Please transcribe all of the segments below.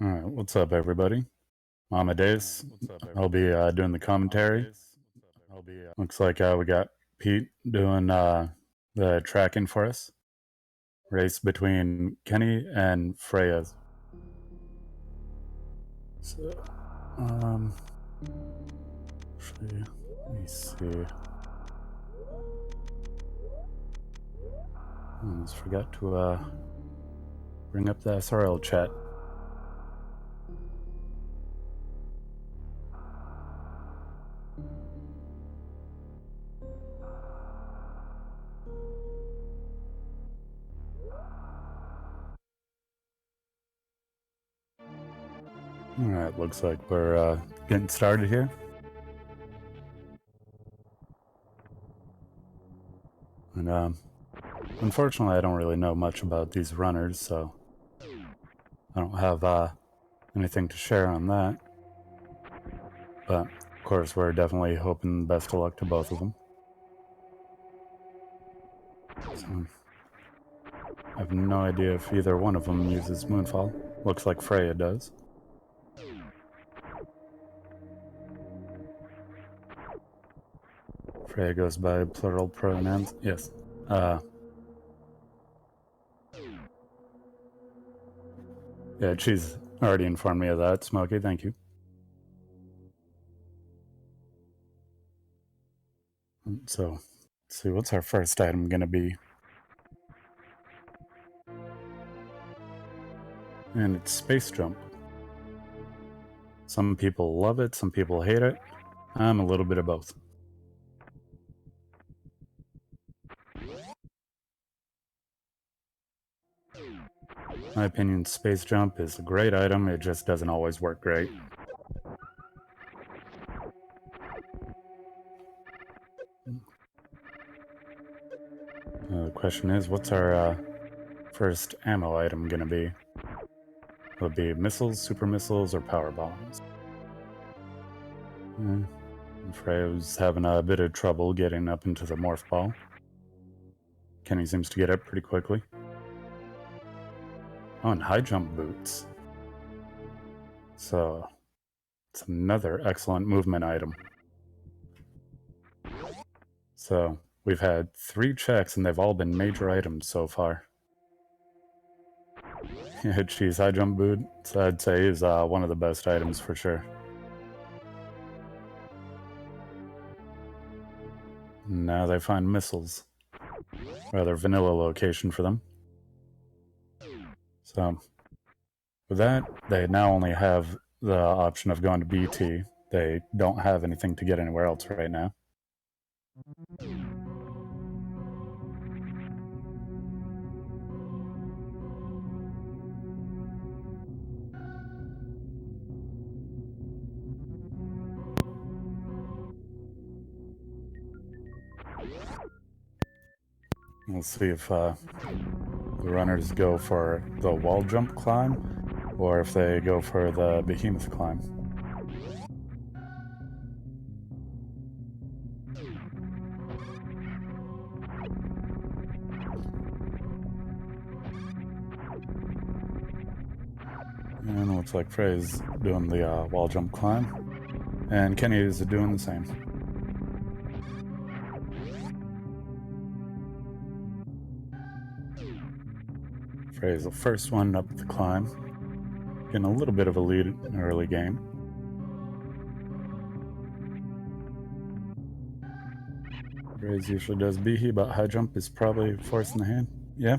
All right, what's up, everybody? Amadeus. I'll be doing the commentary. Looks like we got Pete doing the tracking for us. Race between Kenny and Freya. So, actually, let me see. I almost forgot to bring up the SRL chat. Alright, looks like we're getting started here. And unfortunately, I don't really know much about these runners, so I don't have anything to share on that. But, of course, we're definitely hoping best of luck to both of them. So, I have no idea if either one of them uses Moonfall. Looks like Freya does. Freya goes by plural pronouns. Yes. Yeah, she's already informed me of that. Smokey, thank you. So, let's see, what's our first item going to be? And it's Space Jump. Some people love it, some people hate it. I'm a little bit of both. In my opinion, Space Jump is a great item, it just doesn't always work great. The question is, what's our first ammo item gonna be? Will it be missiles, super missiles, or power bombs? Freya's having a bit of trouble getting up into the morph ball. Kenny seems to get up pretty quickly. Oh, and high jump boots. So, it's another excellent movement item. So, we've had 3 checks and they've all been major items so far. Yeah, geez, high jump boots, I'd say, is one of the best items for sure. Now they find missiles. Rather vanilla location for them. So, with that, they now only have the option of going to BT. They don't have anything to get anywhere else right now. We'll see if the runners go for the wall jump climb, or if they go for the behemoth climb. And it looks like Frey's doing the wall jump climb, and Kenny is doing the same. Frey's the first one up the climb, getting a little bit of a lead in an early game. Frey's usually does Behe, but high jump is probably forcing the hand. Yeah,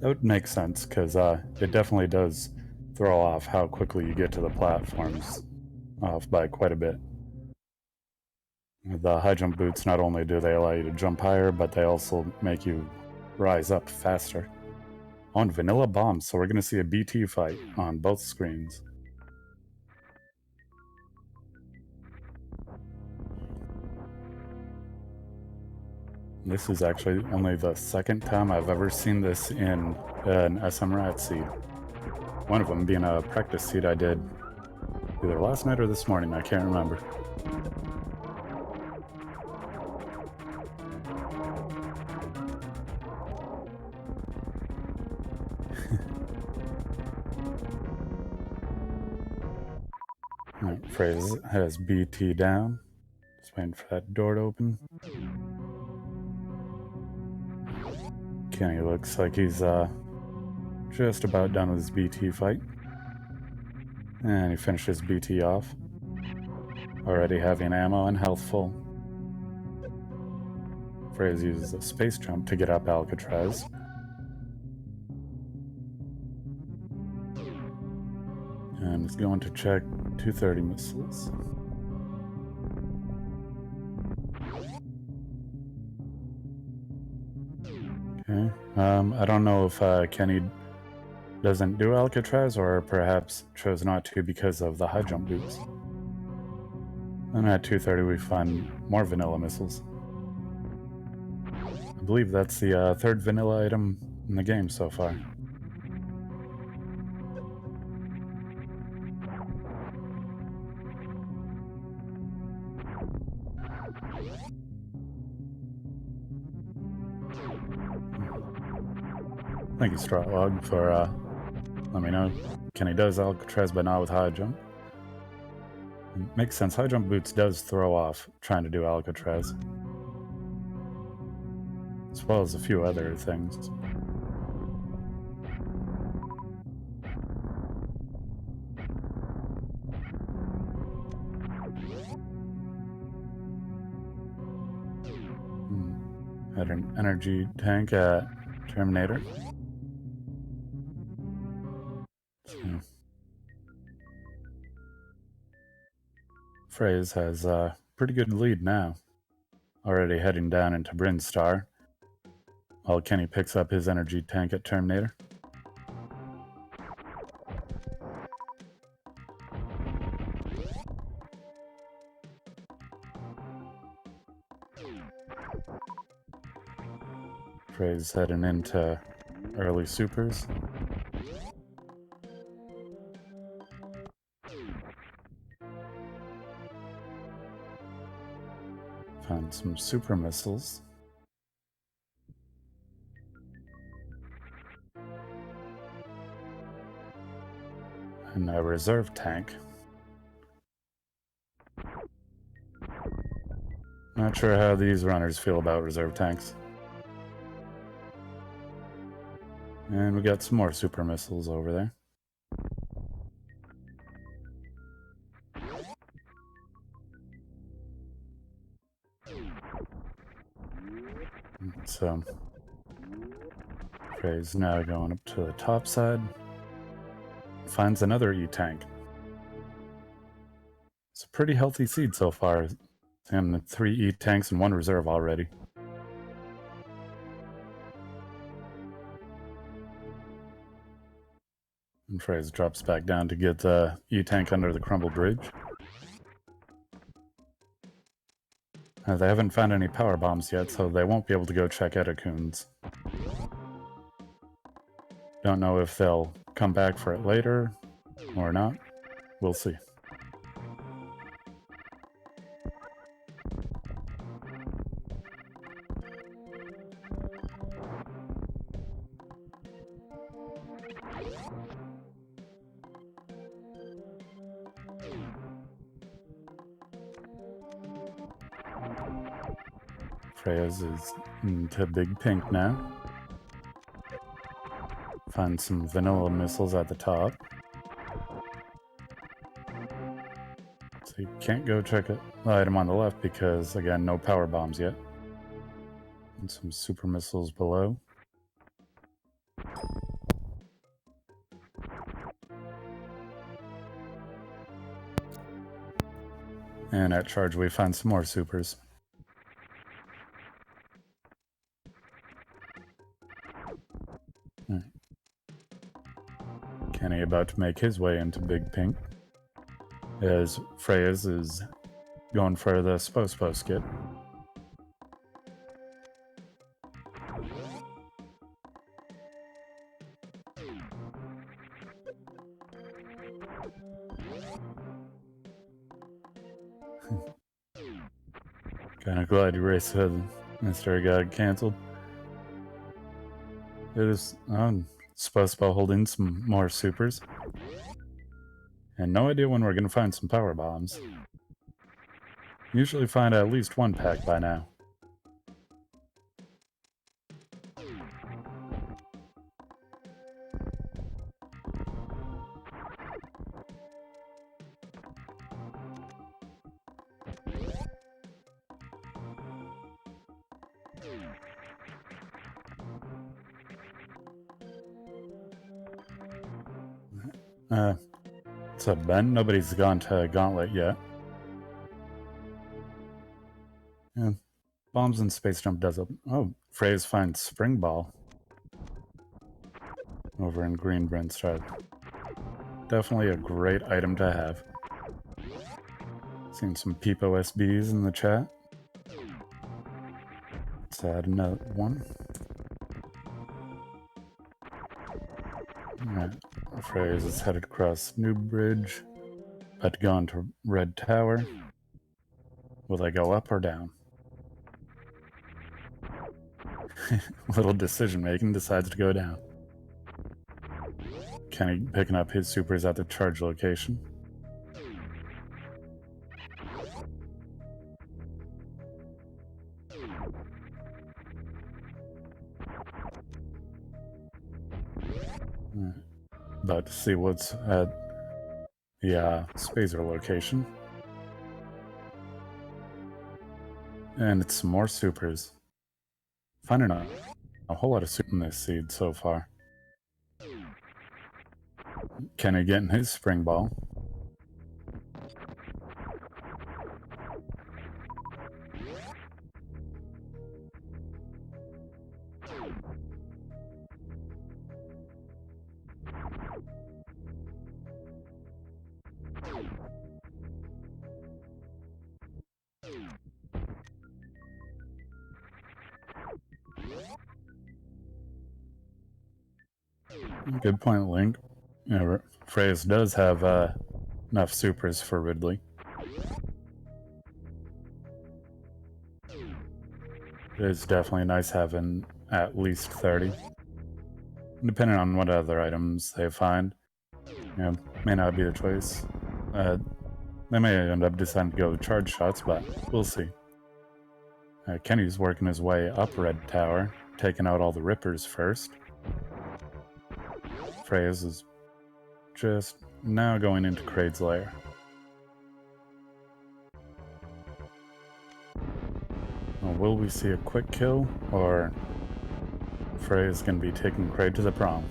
that would make sense, because it definitely does throw off how quickly you get to the platforms, off by quite a bit. The high jump boots, not only do they allow you to jump higher, but they also make you rise up faster. On vanilla bombs, so we're going to see a BT fight on both screens. This is actually only the second time I've ever seen this in an SMRAT seed. One of them being a practice seed I did either last night or this morning, I can't remember. Freya's has BT down. Just waiting for that door to open. Kenny looks like he's just about done with his BT fight. And he finishes BT off. Already having ammo and health full. Freyas uses a space jump to get up Alcatraz. And is going to check 230 missiles. Okay. I don't know if Kenny doesn't do Alcatraz or perhaps chose not to because of the high jump boots. And at 230 we find more vanilla missiles. I believe that's the third vanilla item in the game so far. Thank you, Stratwog, for let me know. Kenny does Alcatraz, but not with high jump. It makes sense. High jump boots does throw off trying to do Alcatraz, as well as a few other things. Had an energy tank at Terminator. Freyas has a pretty good lead now. Already heading down into Brinstar, while Kenny picks up his energy tank at Terminator. Freyas heading into early supers. Found some super missiles. And a reserve tank. Not sure how these runners feel about reserve tanks. And we got some more super missiles over there. So, Frey's now going up to the top side. Finds another E-tank. It's a pretty healthy seed so far. And 3 E-tanks and 1 reserve already. And Freyas drops back down to get the E-tank under the crumbled bridge. They haven't found any power bombs yet, so they won't be able to go check Edecoons. Don't know if they'll come back for it later or not. We'll see. Freyas is into Big Pink now. Find some vanilla missiles at the top. So you can't go check the item on the left because, again, no power bombs yet. And some super missiles below. And at charge we find some more supers. Kenny about to make his way into Big Pink, as Freyas is going for the Spo skit. Kinda glad you race Mr. got cancelled. It is Spo holding some more supers. And no idea when we're going to find some power bombs. Usually find at least one pack by now. What's up, Ben? Nobody's gone to Gauntlet yet. Yeah, bombs and space jump does it. Oh, Freya's finds Spring Ball over in Green Brinstar. Definitely a great item to have. Seen some Peep OSBs in the chat. Let's add another one. Alright, Freya's is headed across New Bridge. About to go into Red Tower. Will they go up or down? Little decision making, decides to go down. Kenny picking up his supers at the charge location. About to see what's at the Spazer location. And it's some more supers. Finding a whole lot of super in this seed so far. Kenny getting his Spring Ball. Good point, Link. You know, Freyas does have enough supers for Ridley. It is definitely nice having at least 30. Depending on what other items they find, you know, may not be the choice. They may end up deciding to go with charge shots, but we'll see. Kenny's working his way up Red Tower, taking out all the Rippers first. Freyas is just now going into Kraid's lair. Well, will we see a quick kill, or Freya's going to be taking Kraid to the prom?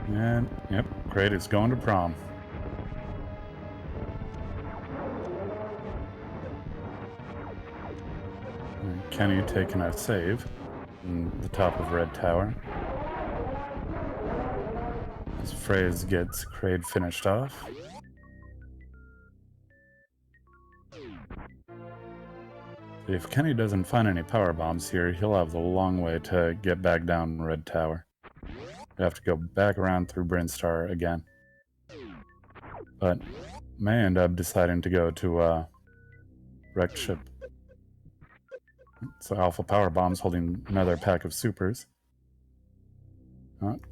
And, yep, Kraid is going to prom. And Kenny taking a save in the top of Red Tower. As Freya's gets Kraid finished off. If Kenny doesn't find any power bombs here, he'll have the long way to get back down Red Tower. We have to go back around through Brinstar again. But may end up deciding to go to Wrecked Ship. So Alpha Power Bomb's holding another pack of supers.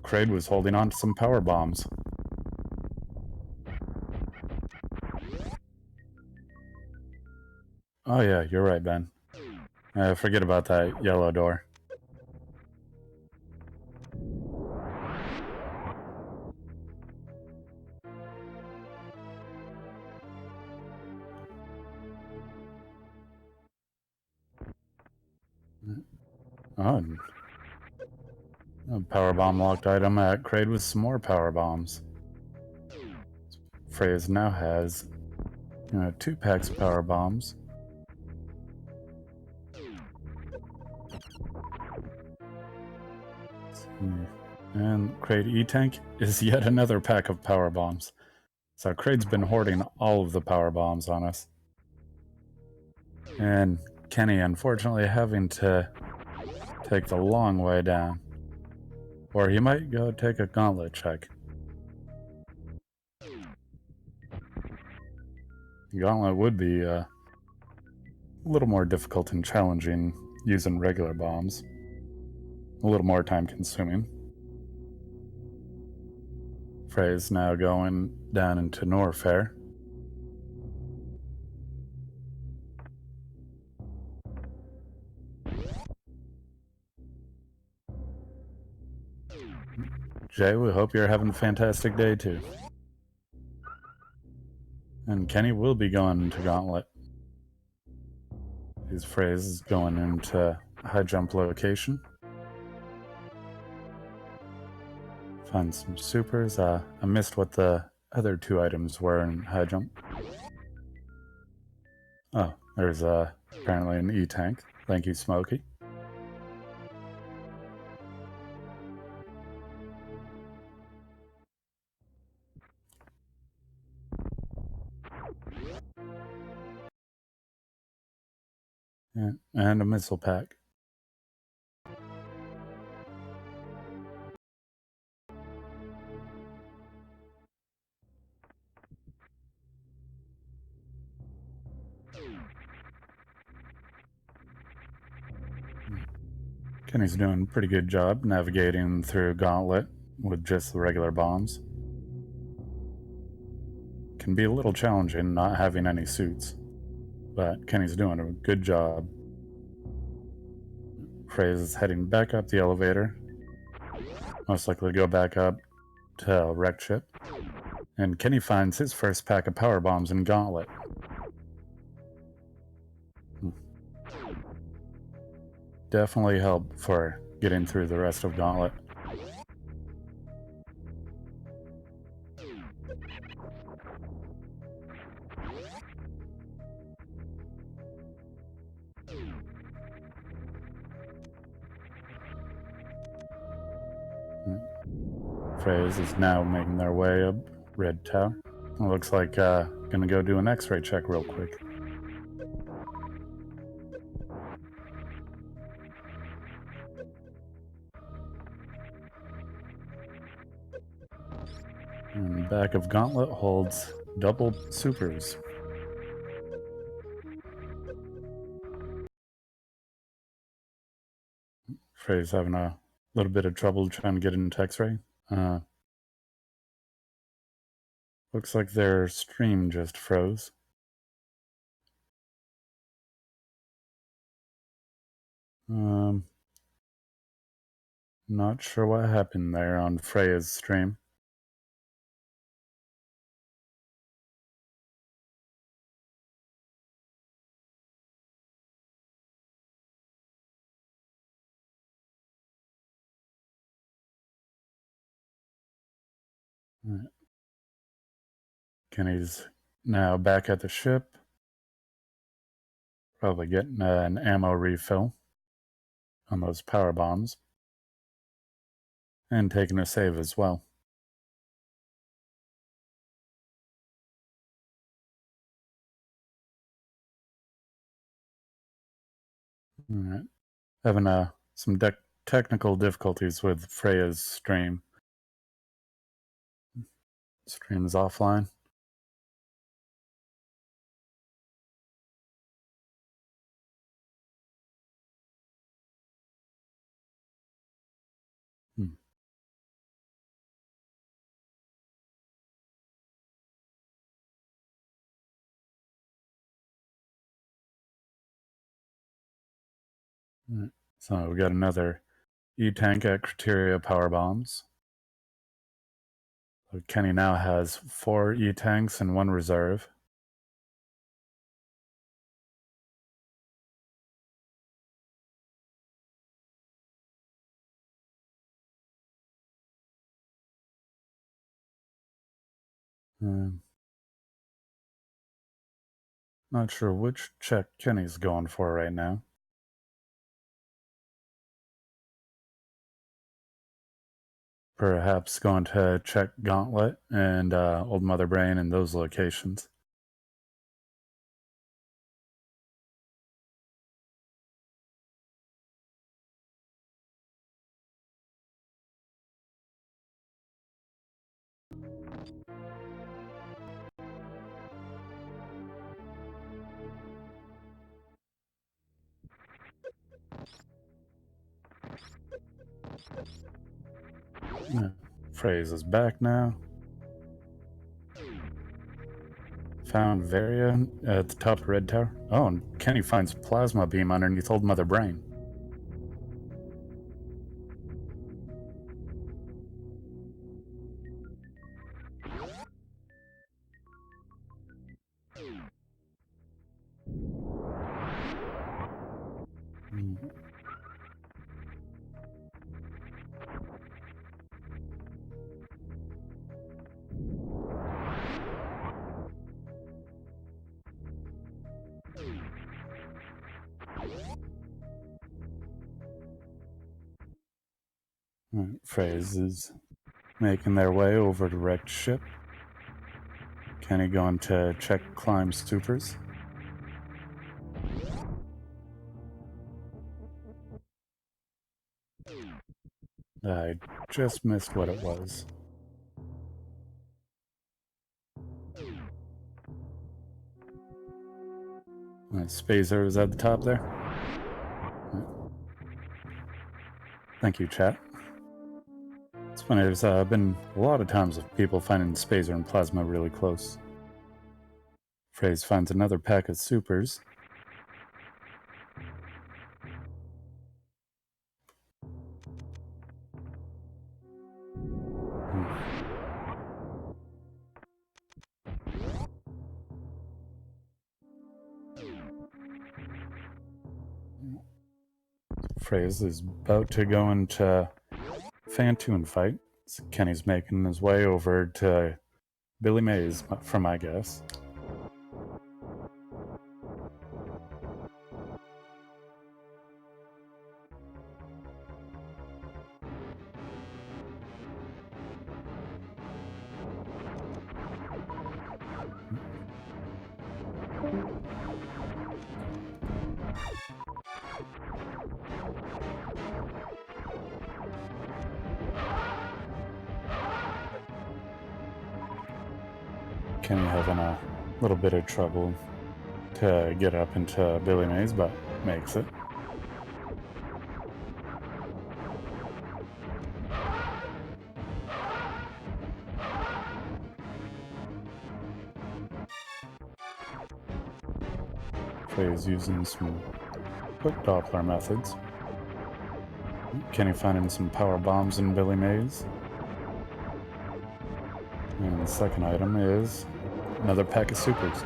Kraid was holding on to some power bombs. Oh yeah, you're right, Ben. Forget about that yellow door. Oh, a power bomb locked item at Kraid with some more power bombs. Freyas now has 2 packs of power bombs. And Kraid E-Tank is yet another pack of power bombs. So Kraid's been hoarding all of the power bombs on us. And Kenny, unfortunately, having to take the long way down. Or he might go take a gauntlet check. Gauntlet would be a little more difficult and challenging using regular bombs. A little more time consuming. Frey is now going down into Norfair. Jay, we hope you're having a fantastic day too. And Kenny will be going to Gauntlet. His phrase is going into high jump location. Find some supers. I missed what the other two items were in high jump. Oh, there's apparently an E-tank. Thank you, Smokey. Yeah, and a missile pack. Kenny's doing a pretty good job navigating through Gauntlet with just the regular bombs. Can be a little challenging not having any suits, but Kenny's doing a good job. Freys is heading back up the elevator, most likely go back up to wreck ship, and Kenny finds his first pack of power bombs in Gauntlet. Definitely help for getting through the rest of Gauntlet. Freys is now making their way up Red Tower. It looks like gonna go do an X-ray check real quick. And the back of Gauntlet holds double supers. Frey's having a little bit of trouble trying to get into X-ray. Looks like their stream just froze. Not sure what happened there on Freya's stream. Right. Kenny's now back at the ship. Probably getting an ammo refill on those power bombs. And taking a save as well. Alright. Having some technical difficulties with Freya's stream. Stream is offline. Right. So we got another E-tank at Criteria power bombs. So Kenny now has 4 E-tanks and 1 reserve. Not sure which check Kenny's going for right now. Perhaps going to check Gauntlet and Old Mother Brain in those locations. Freya's is back now. Found Varia at the top of Red Tower. Oh, and Kenny finds plasma beam underneath Old Mother Brain. Freys is making their way over to wrecked ship. Kenny going to check climb supers. I just missed what it was. Spazer is at the top there. Thank you, chat. It's funny, there's been a lot of times of people finding Spazer and Plasma really close. Freys finds another pack of supers. Freys is about to go into Fantoon fight. So Kenny's making his way over to Billy Mays, for my guess. Kenny having a little bit of trouble to get up into Billy Mays, but makes it. Frey's using some quick Doppler methods. Kenny finding some power bombs in Billy Mays. And the second item is another pack of supers.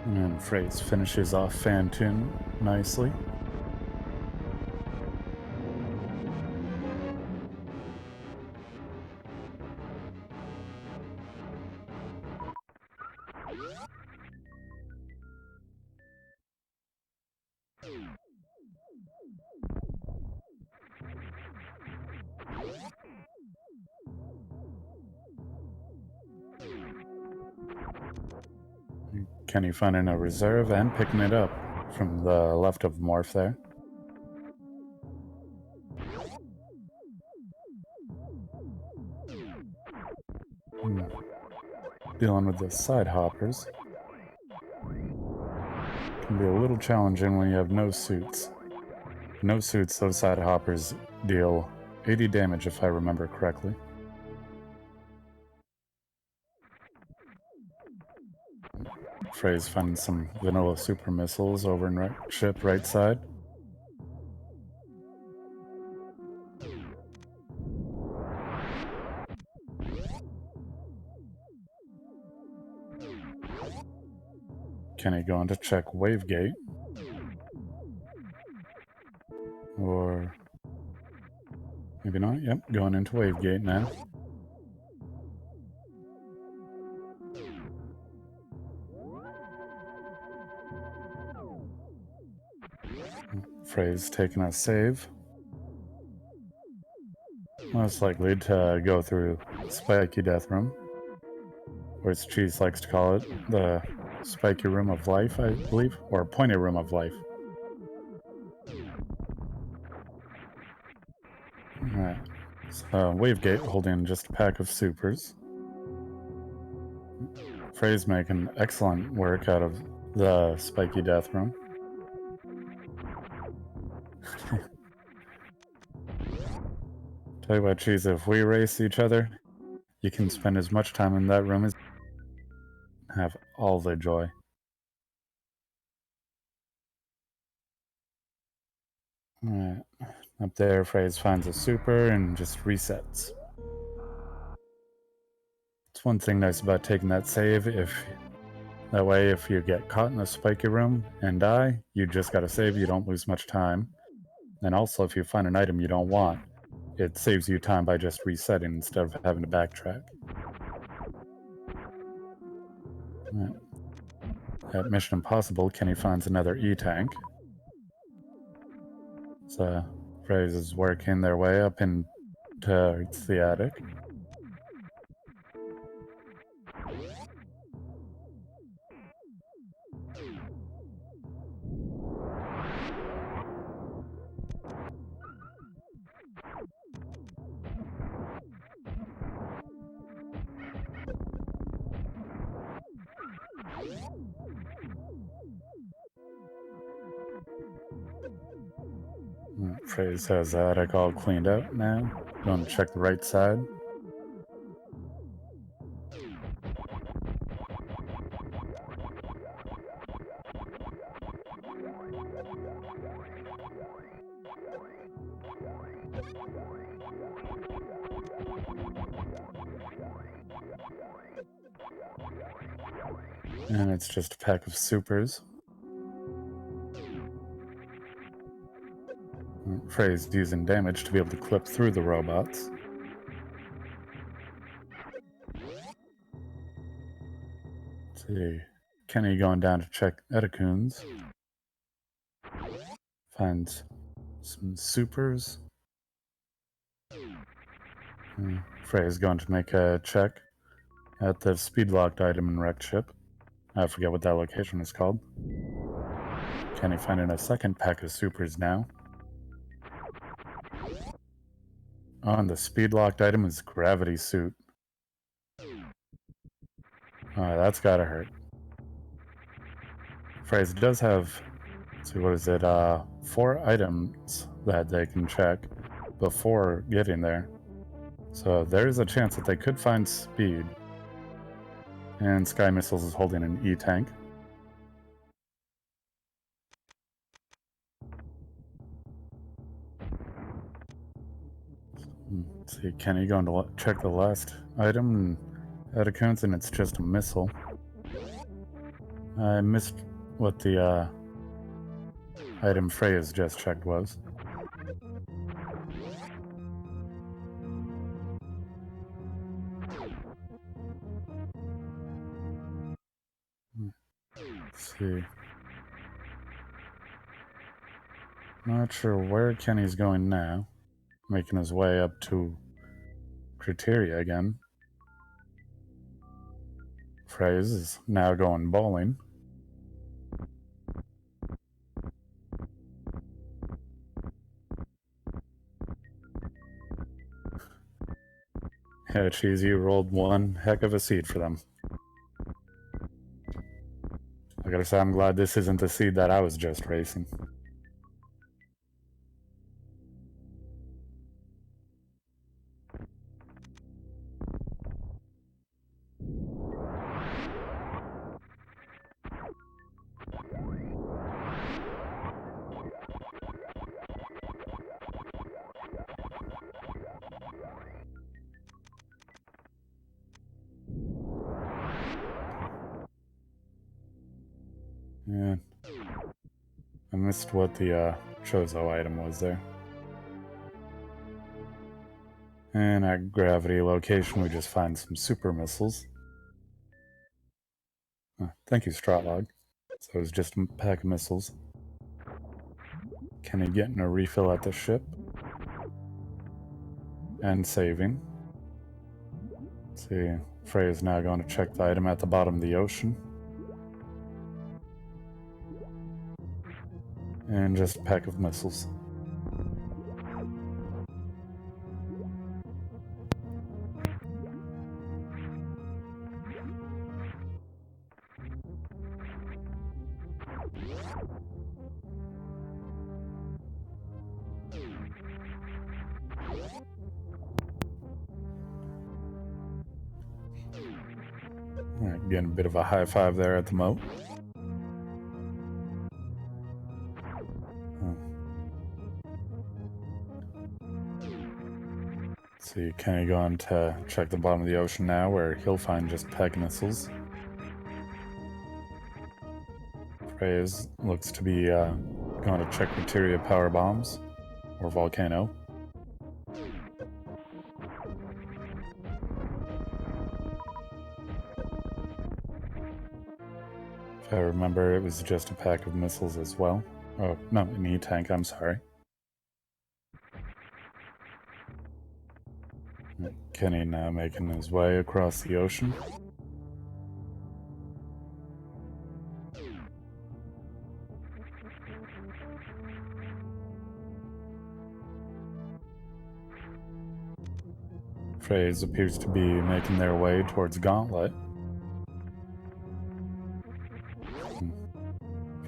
And Freys finishes off Fantoon nicely. Kenny finding a reserve and picking it up from the left of Morph there. Dealing with the side hoppers can be a little challenging when you have no suits. No suits, those side hoppers deal 80 damage if I remember correctly. Frey's finding some vanilla super missiles over in ship right side. Kenny going to check Wavegate. Or maybe not. Yep, going into Wavegate now. Frey's taking a save. Most likely to go through Spiky Death Room, or as Cheese likes to call it, the Spiky Room of Life, I believe, or Pointy Room of Life. So, Wavegate holding just a pack of supers. Frey's making excellent work out of the spiky death room. Tell you what, Cheese, if we race each other, you can spend as much time in that room as have all the joy. Alright, up there, Frey's finds a super and just resets. It's one thing nice about taking that save. That way, if you get caught in a spiky room and die, you just gotta save, you don't lose much time. And also, if you find an item you don't want, it saves you time by just resetting instead of having to backtrack. Right. At Mission Impossible, Kenny finds another E-tank. So, Frey's is working their way up into the attic. Frey's has the attic all cleaned out now. Going to check the right side. And it's just a pack of supers. Frey's using damage to be able to clip through the robots. Let's see. Kenny going down to check Eticoons. Finds some supers. Frey's going to make a check at the speed-locked item in wrecked ship. I forget what that location is called. Kenny finding a second pack of supers now. Oh, and the speed-locked item is gravity suit. Oh, that's gotta hurt. Freys does have, let's see, what is it, 4 items that they can check before getting there. So there is a chance that they could find speed. And Sky Missiles is holding an E-tank. Let's see, Kenny going to check the last item at accounts, and it's just a missile. I missed what the item Freya's just checked was. Let's see. Not sure where Kenny's going now. Making his way up to Criteria again. Freys is now going bowling. Yeah, Cheese, you rolled one heck of a seed for them. I gotta say, I'm glad this isn't the seed that I was just racing. Yeah. I missed what the Chozo item was there. And at Gravity location, we just find some super missiles. Thank you, Stratlog. So it was just a pack of missiles. Kenny getting a refill at the ship. And saving. Let's see. Frey is now going to check the item at the bottom of the ocean. And just a pack of missiles. Getting a bit of a high five there at the moat. See Kenny going to check the bottom of the ocean now, where he'll find just peg missiles. Freyas looks to be going to check materia power bombs or volcano. If I remember, it was just a pack of missiles as well. Oh, no, an E-tank, I'm sorry. Kenny now making his way across the ocean. Freyas appears to be making their way towards Gauntlet.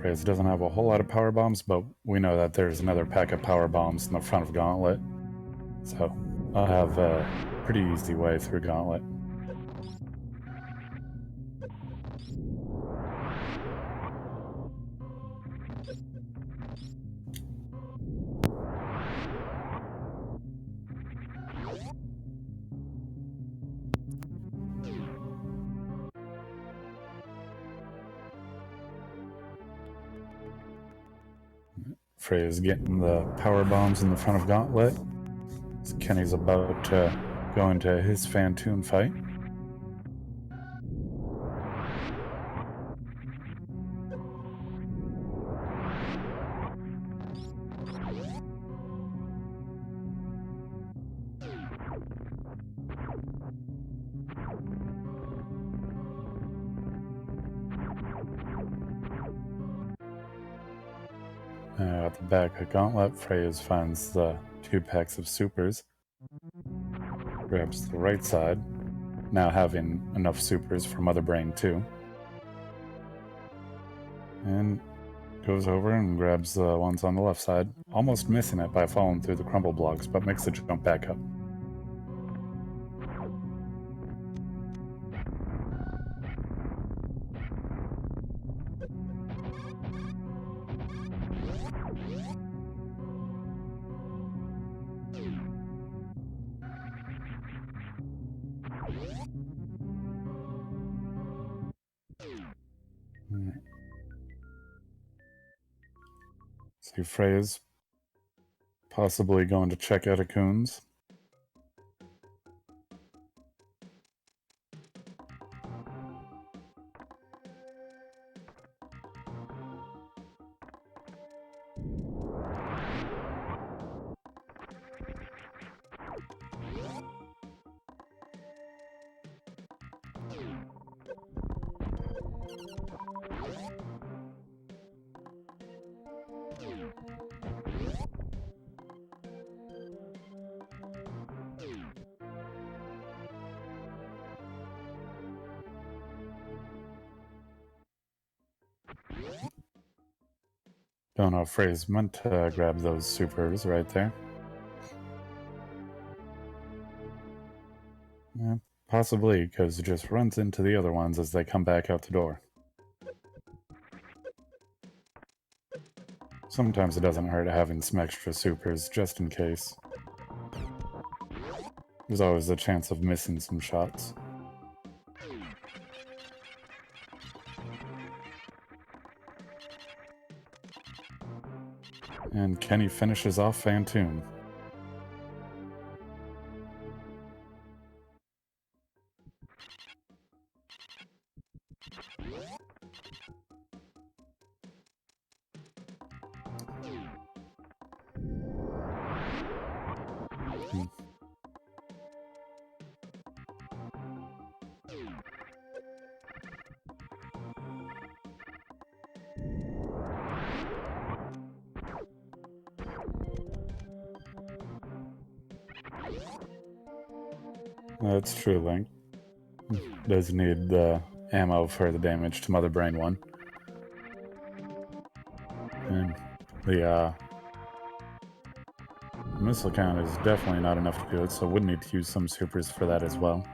Freyas doesn't have a whole lot of power bombs, but we know that there's another pack of power bombs in the front of Gauntlet. So I'll have a pretty easy way through Gauntlet. Freyas getting the power bombs in the front of Gauntlet. Kenny's about to go into his Phantoon fight. At the back of Gauntlet, Freyas finds the 2 packs of supers, grabs the right side, now having enough supers for Mother Brain 2, and goes over and grabs the ones on the left side, almost missing it by falling through the crumble blocks, but makes the jump back up. See Freyas possibly going to check out Coons. Don't know if Freyas meant to grab those supers right there. Yeah, possibly, because it just runs into the other ones as they come back out the door. Sometimes it doesn't hurt having some extra supers, just in case. There's always a chance of missing some shots. And Kenny finishes off Phantoon. That's true, Link. Does need the ammo for the damage to Mother Brain 1. And the missile count is definitely not enough to do it, so would need to use some supers for that as well.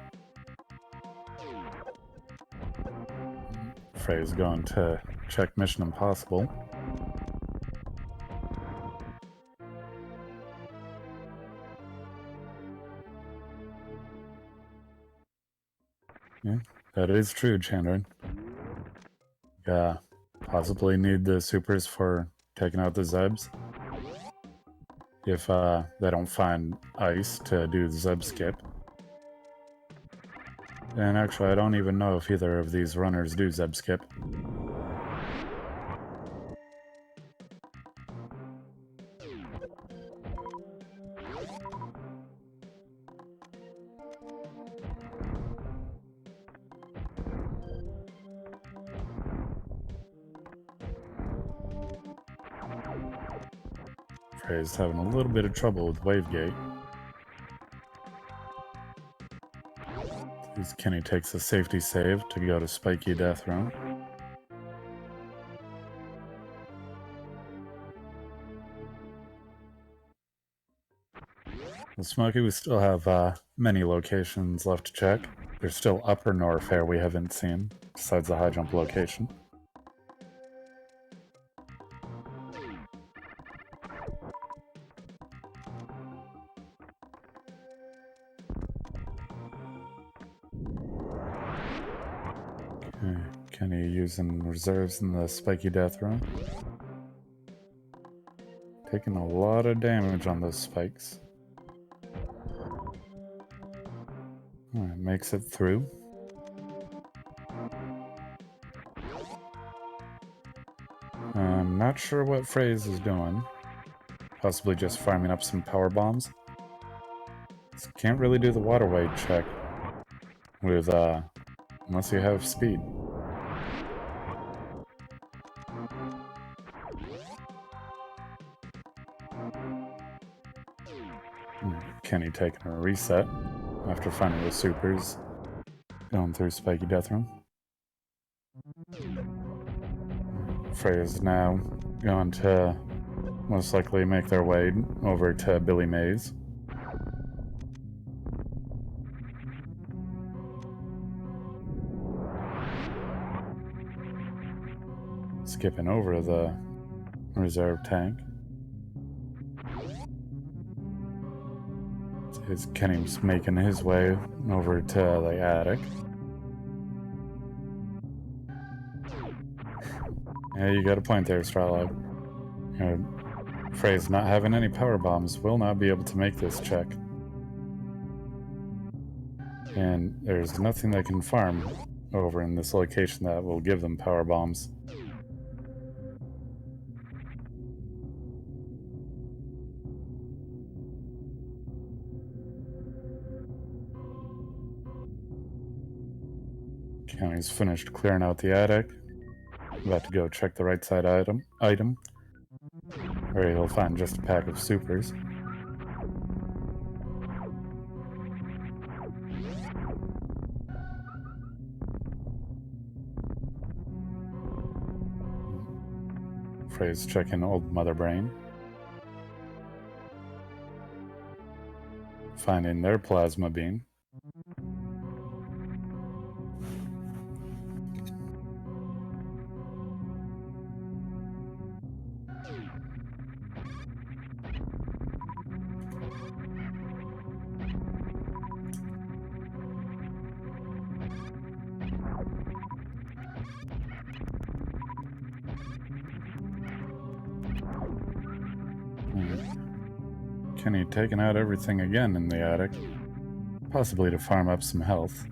Frey's going to check Mission Impossible. Yeah, that is true, Chandran. Yeah, possibly need the supers for taking out the Zebs. If they don't find ice to do the Zeb skip. And actually, I don't even know if either of these runners do Zeb skip. Frey's having a little bit of trouble with Wavegate. Kenny takes a safety save to go to Spiky Death Room. Well, Smokey, we still have many locations left to check. There's still Upper Norfair we haven't seen, besides the high jump location. Okay, Kenny using reserves in the Spiky Death Room. Taking a lot of damage on those spikes. Alright, makes it through. I'm not sure what Freys is doing. Possibly just farming up some power bombs. Can't really do the waterway check with unless you have speed. Kenny taking a reset after finding the supers going through Spiky Death Room. Freya's now going to most likely make their way over to Billy Mays. Skipping over the reserve tank. As Kenny's making his way over to the attic. Yeah, you got a point there, Starlog. Frey's not having any power bombs will not be able to make this check. And there's nothing they can farm over in this location that will give them power bombs. Kenny's finished clearing out the attic. About to go check the right side item, where he'll find just a pack of supers. Frey's checking Old Mother Brain. Finding their plasma beam. Kenny taking out everything again in the attic, possibly to farm up some health.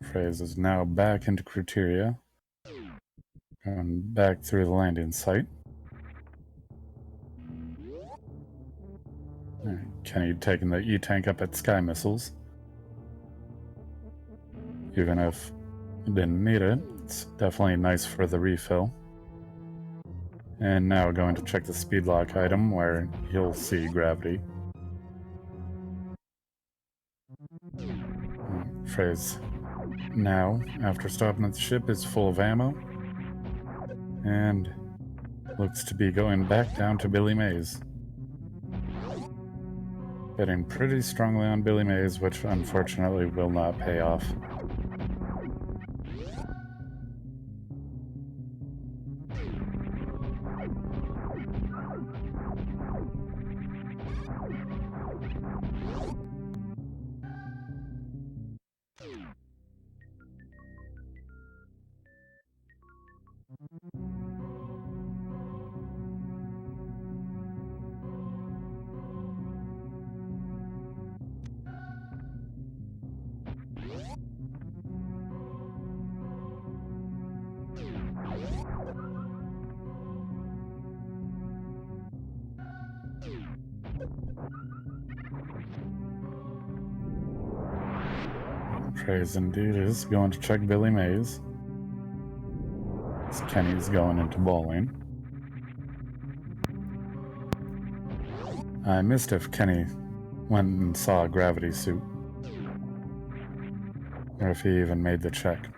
Freys is now back into Criteria, going back through the landing site. Kenny taking the E-tank up at Sky Missiles. Even if it didn't need it, it's definitely nice for the refill. And now going to check the speed lock item where you'll see gravity. Freys now, after stopping at the ship, is full of ammo. And Looks to be going back down to Billy Mays. Betting pretty strongly on Billy Mays, which unfortunately will not pay off. Freya's indeed is going to check Billy Mays. As Kenny's going into bowling. I missed if Kenny went and saw a gravity suit. Or if he even made the check.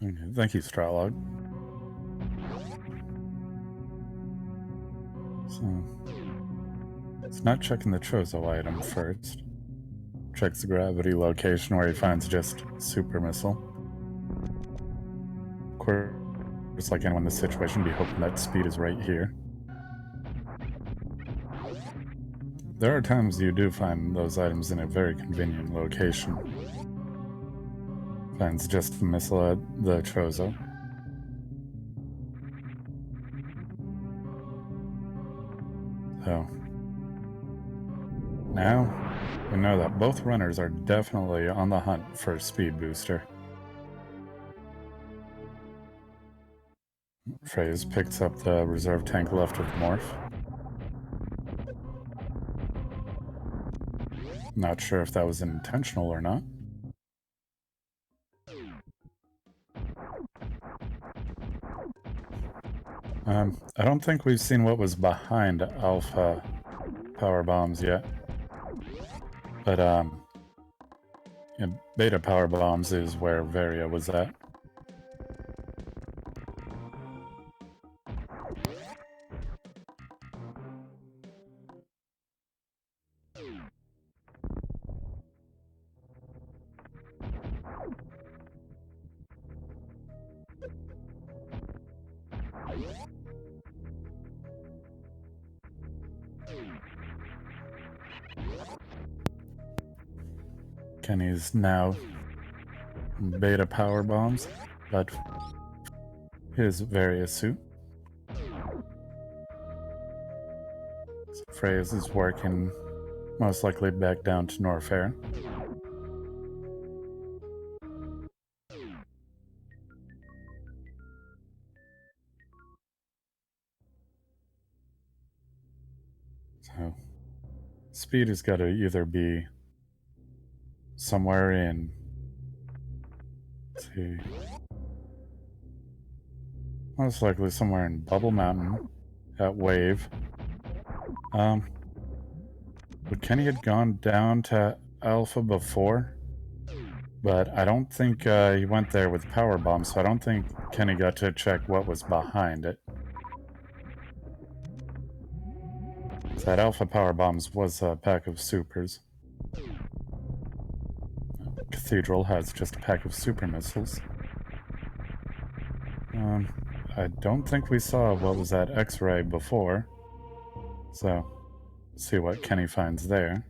Okay, thank you, Stratlog. So, it's not checking the Chozo item first. Checks the gravity location where he finds just super missile. Of course, like anyone in this situation, be hoping that speed is right here. There are times you do find those items in a very convenient location. Finds just the missile at the Chozo. So, now we know that both runners are definitely on the hunt for a speed booster. Freys picks up the reserve tank left with Morph. Not sure if that was intentional or not. I don't think we've seen what was behind Alpha power bombs yet. But, yeah, Beta power bombs is where Varia was at. Kenny's now Beta power bombs, but his Varia suit. So Freyas is working most likely back down to Norfair. So speed has got to either be somewhere in, let's see, most likely somewhere in Bubble Mountain at Wave. But Kenny had gone down to Alpha before, but I don't think he went there with power bombs, so I don't think Kenny got to check what was behind it. So that Alpha power bombs was a pack of supers. Cathedral has just a pack of super missiles. I don't think we saw what was that X-ray before, so see what Kenny finds there.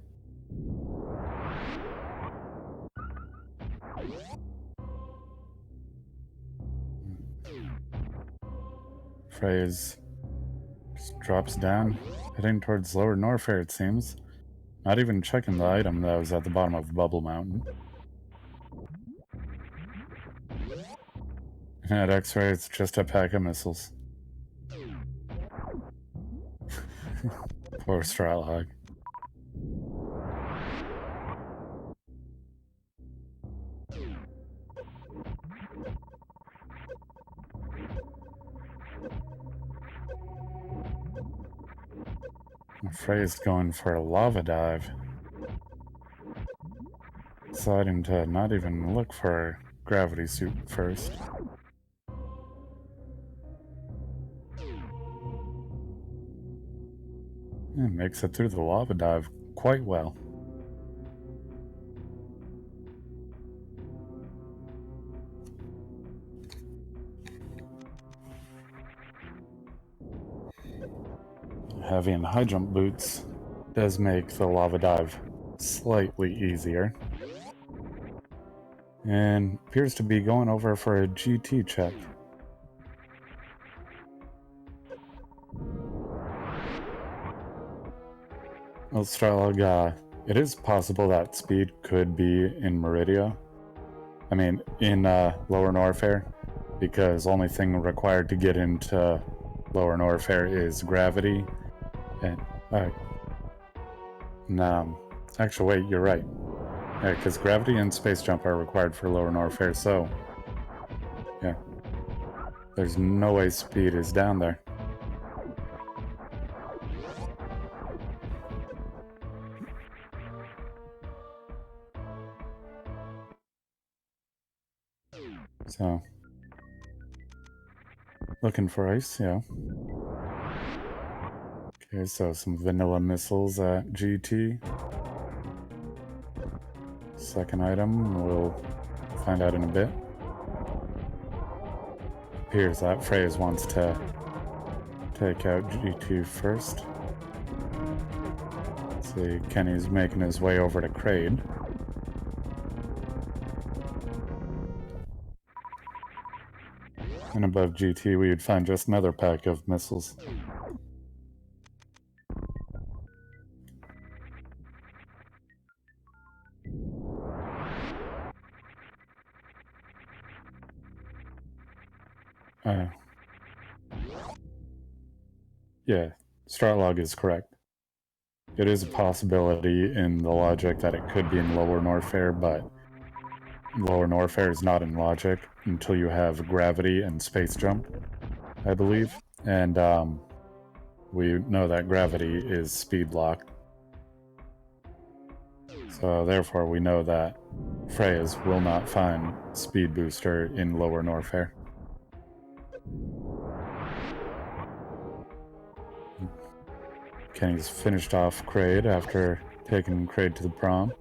Freys just drops down, heading towards Lower Norfair, it seems. Not even checking the item that was at the bottom of Bubble Mountain. And at X-ray, it's just a pack of missiles. Poor Stratlog. Frey's going for a lava dive. Deciding to not even look for a gravity suit first. And makes it through the lava dive quite well. Having high jump boots does make the lava dive slightly easier. And appears to be going over for a GT check. Well, Stralog, it is possible that speed could be in Meridia. I mean, in Lower Norfair, because only thing required to get into Lower Norfair is gravity. And, no, actually, wait, you're right. Yeah, because gravity and space jump are required for Lower Norfair, so yeah, there's no way speed is down there. So, looking for ice, yeah. Okay, so some vanilla missiles at GT. Second item, we'll find out in a bit. Appears that Freyas wants to take out G2 first. Let's see, Kenny's making his way over to Kraid. And above GT, we would find just another pack of missiles. Yeah, Stralog is correct. It is a possibility in the logic that it could be in Lower Norfair, but Lower Norfair is not in logic until you have gravity and space jump, I believe. And we know that gravity is speed locked. So therefore we know that Freyas will not find speed booster in Lower Norfair. Kenny's finished off Kraid after taking Kraid to the prom.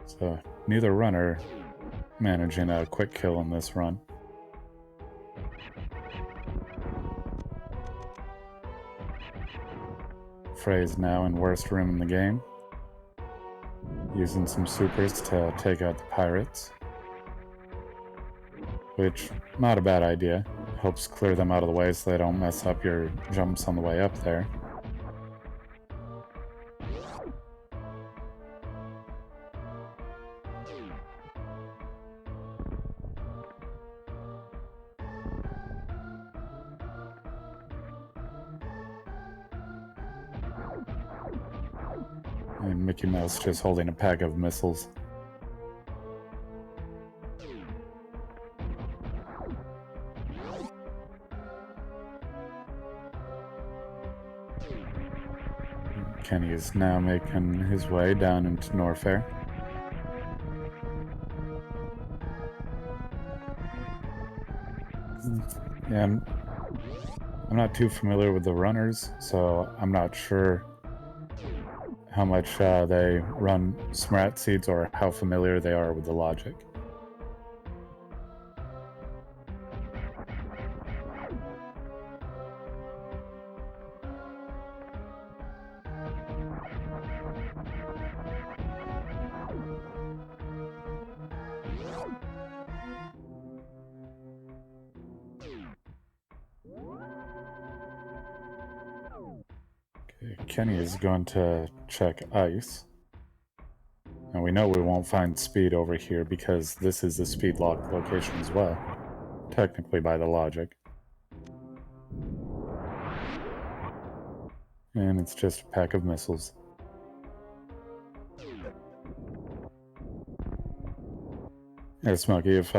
So neither runner managing a quick kill in this run. Frey's now in worst room in the game, using some supers to take out the pirates, which, not a bad idea. Helps clear them out of the way so they don't mess up your jumps on the way up there. And Mickey Mouse just holding a pack of missiles. Kenny is now making his way down into Norfair. And I'm not too familiar with the runners, so I'm not sure how much they run SMRAT seeds or how familiar they are with the logic. Kenny is going to check ice. And we know we won't find speed over here because this is the speed lock location as well, technically by the logic. And it's just a pack of missiles. Yeah, Smokey, if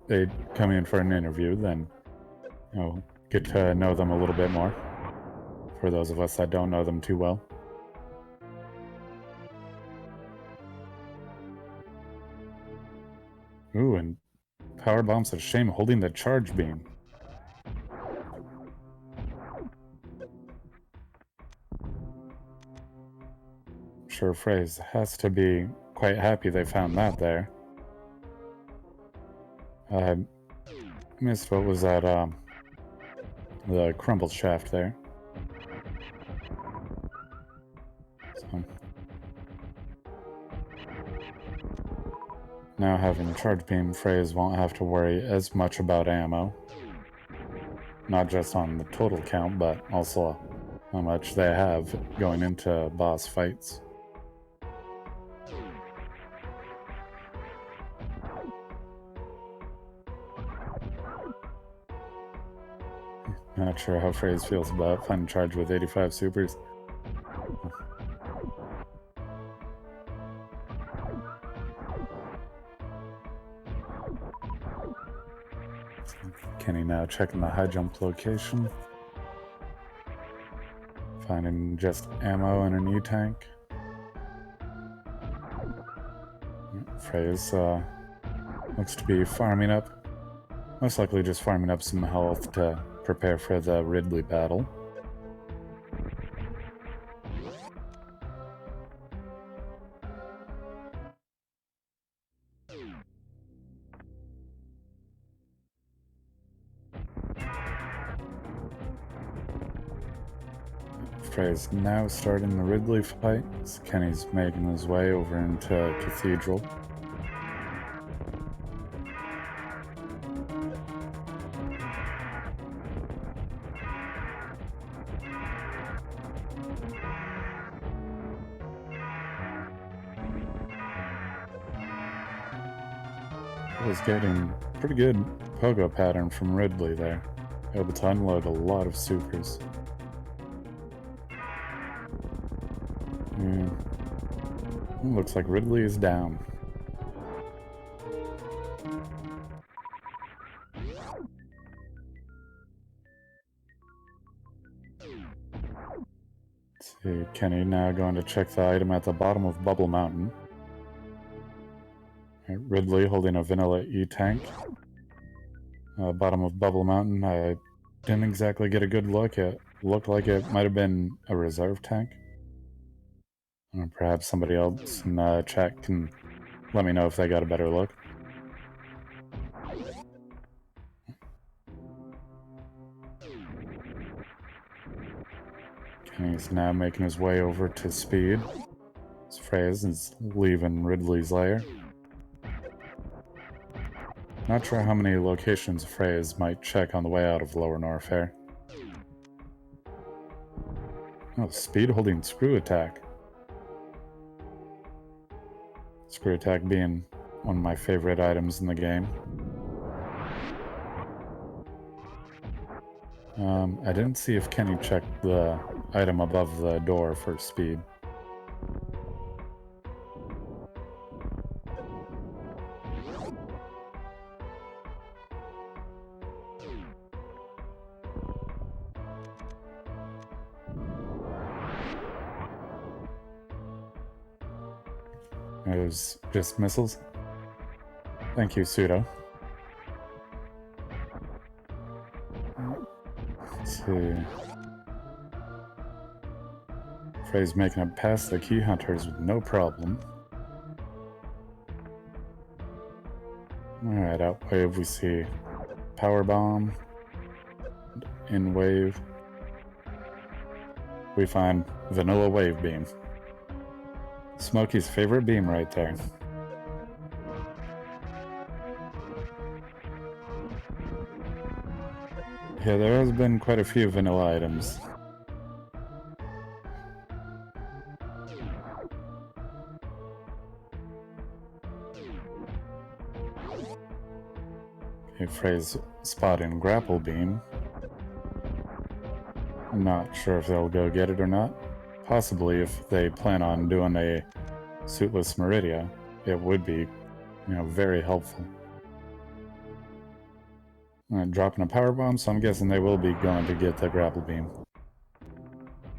they come in for an interview, then get to know them a little bit more. for those of us that don't know them too well. Ooh, and power bomb's a shame holding the charge beam. Sure, Freys has to be quite happy they found that there. I missed what was that, the crumble shaft there. So, now having a charge beam, Freys won't have to worry as much about ammo. Not just on the total count, but also how much they have going into boss fights. Not sure how Freys feels about finding charge with 85 supers. Kenny now checking the high jump location. Finding just ammo and an E-tank. Freys looks to be farming up. Most likely just farming up some health to prepare for the Ridley battle. Frey's now starting the Ridley fight, as Kenny's making his way over into Cathedral. Was getting pretty good pogo pattern from Ridley there, able to unload a lot of supers. Looks like Ridley is down. Let's see, Kenny now going to check the item at the bottom of Bubble Mountain. Ridley holding a vanilla E-tank. Bottom of Bubble Mountain, I didn't exactly get a good look. It looked like it might have been a reserve tank. Perhaps somebody else in the chat can let me know if they got a better look. Kenny's now making his way over to speed. Freys is leaving Ridley's lair. Not sure how many locations Freys might check on the way out of Lower Norfair. Oh, speed holding screw attack. Screw attack being one of my favorite items in the game. I didn't see if Kenny checked the item above the door for speed. It was just missiles. Thank you, Pseudo. Let's see. Frey's making it past the key hunters with no problem. Alright, out wave we see power bomb. In wave we find vanilla wave beam. Smokey's favorite beam right there. Yeah, there has been quite a few vanilla items. Okay, Frey's spotting grapple beam. I'm not sure if they'll go get it or not. Possibly if they plan on doing a suitless Meridia, it would be, very helpful. Dropping a power bomb, so I'm guessing they will be going to get the grapple beam.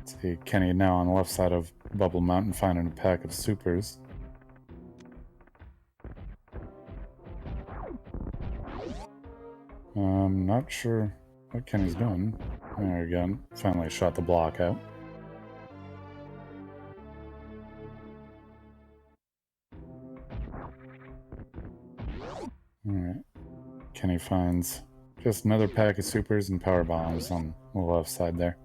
Let's see, Kenny now on the left side of Bubble Mountain finding a pack of supers. I'm not sure what Kenny's doing. There we go. Finally shot the block out. Alright. Kenny finds just another pack of supers and power bombs on the left side there.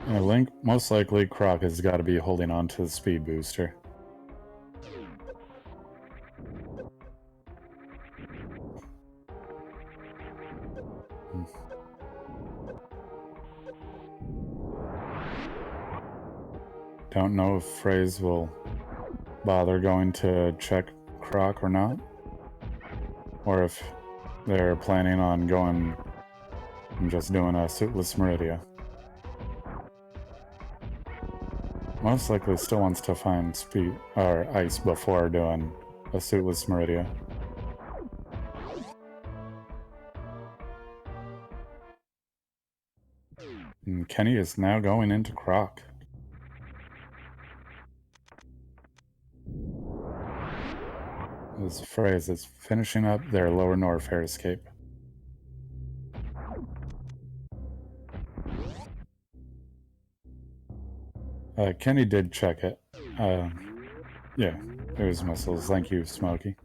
I think most likely Croc has got to be holding on to the speed booster. Don't know if Freys will bother going to check Croc or not, or if they're planning on going and just doing a suitless Meridia. Most likely still wants to find speed or ice before doing a suitless Meridia. And Kenny is now going into Croc. This Freys is finishing up their lower Norfair escape. Kenny did check it. Yeah, it was missiles. Thank you, Smokey.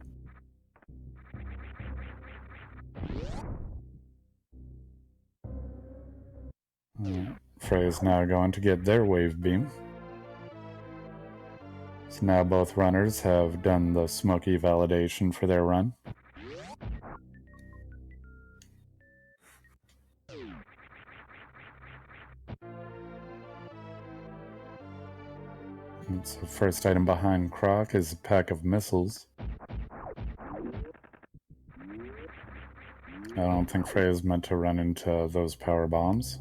Frey is now going to get their wave beam. So now both runners have done the Smokey validation for their run. And so first item behind Croc is a pack of missiles. I don't think Frey is meant to run into those power bombs.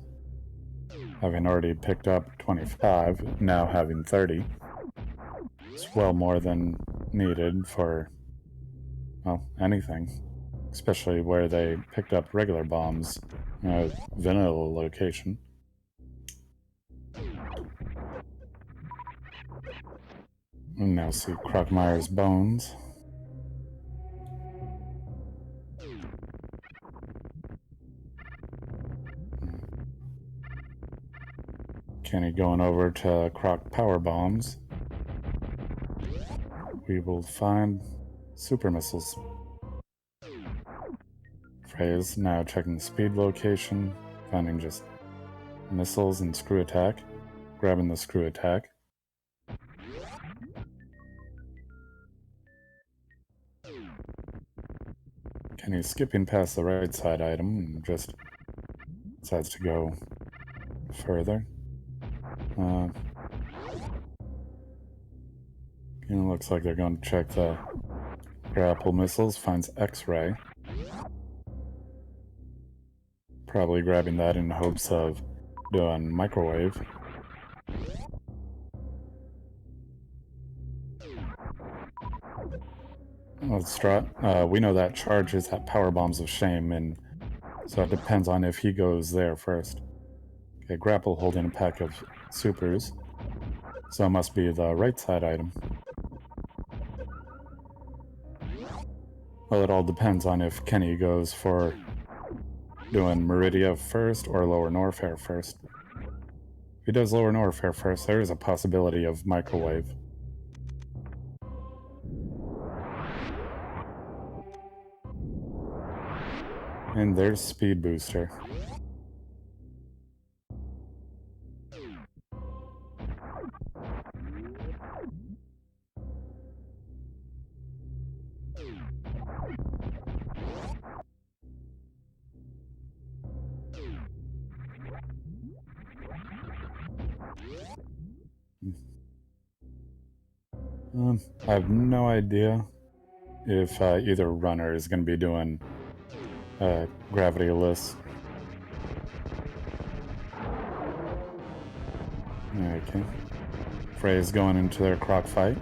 Having already picked up 25, now having 30. It's well more than needed for, well, anything. Especially where they picked up regular bombs in a vanilla location. And now see Crocmire's bones. Kenny going over to Croc power bombs. We will find super missiles. Frey is now checking the speed location, finding just missiles and screw attack, grabbing the screw attack. Kenny's skipping past the right side item and just decides to go further. It looks like they're going to check the grapple missiles, finds X-ray. Probably grabbing that in hopes of doing microwave. Let's try. We know that charges at power bombs of shame, and so it depends on if he goes there first. Okay, grapple holding a pack of supers, so it must be the right side item. Well, it all depends on if Kenny goes for doing Meridia first or Lower Norfair first. If he does Lower Norfair first, there is a possibility of microwave. And there's Speed Booster. I have no idea if either runner is going to be doing gravity-less. Okay. Frey is going into their Croc fight.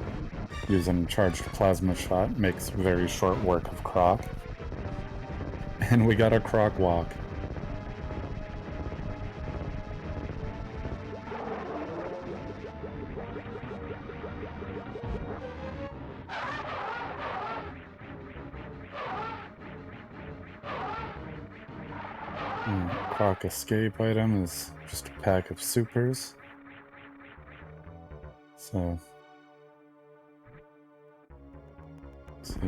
Using charged plasma shot makes very short work of Croc. And we got a croc walk. Croc escape item is just a pack of supers. So, let's see.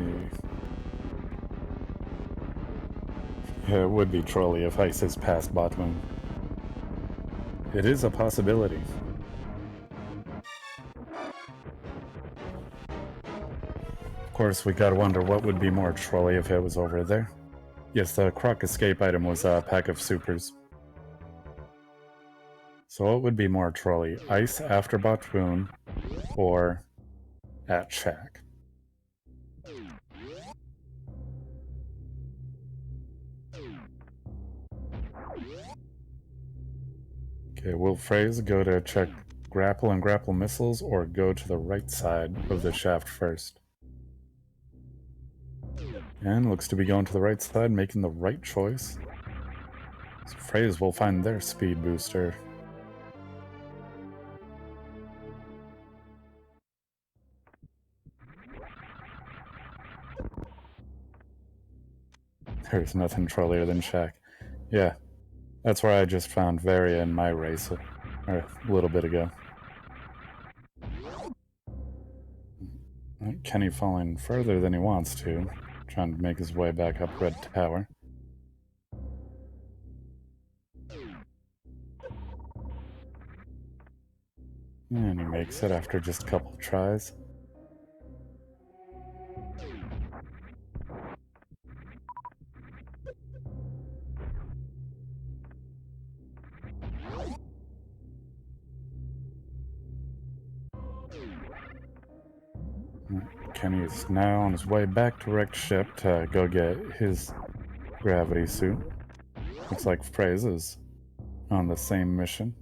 Yeah, it would be trolly if ice is past bottom. It is a possibility. Of course, we gotta wonder what would be more trolly if it was over there. Yes, the croc escape item was a pack of supers. So what would be more trolly? Ice after Botwoon or at Shack? Okay, will Freys go to check grapple and grapple missiles or go to the right side of the shaft first? And looks to be going to the right side, making the right choice. So Freys will find their speed booster. There's nothing trollier than Shack. Yeah, that's where I just found Varia in my race a little bit ago. Kenny falling further than he wants to, trying to make his way back up Red Tower. And he makes it after just a couple of tries. Kenny is now on his way back to wrecked ship to go get his gravity suit. Looks like Freys is on the same mission.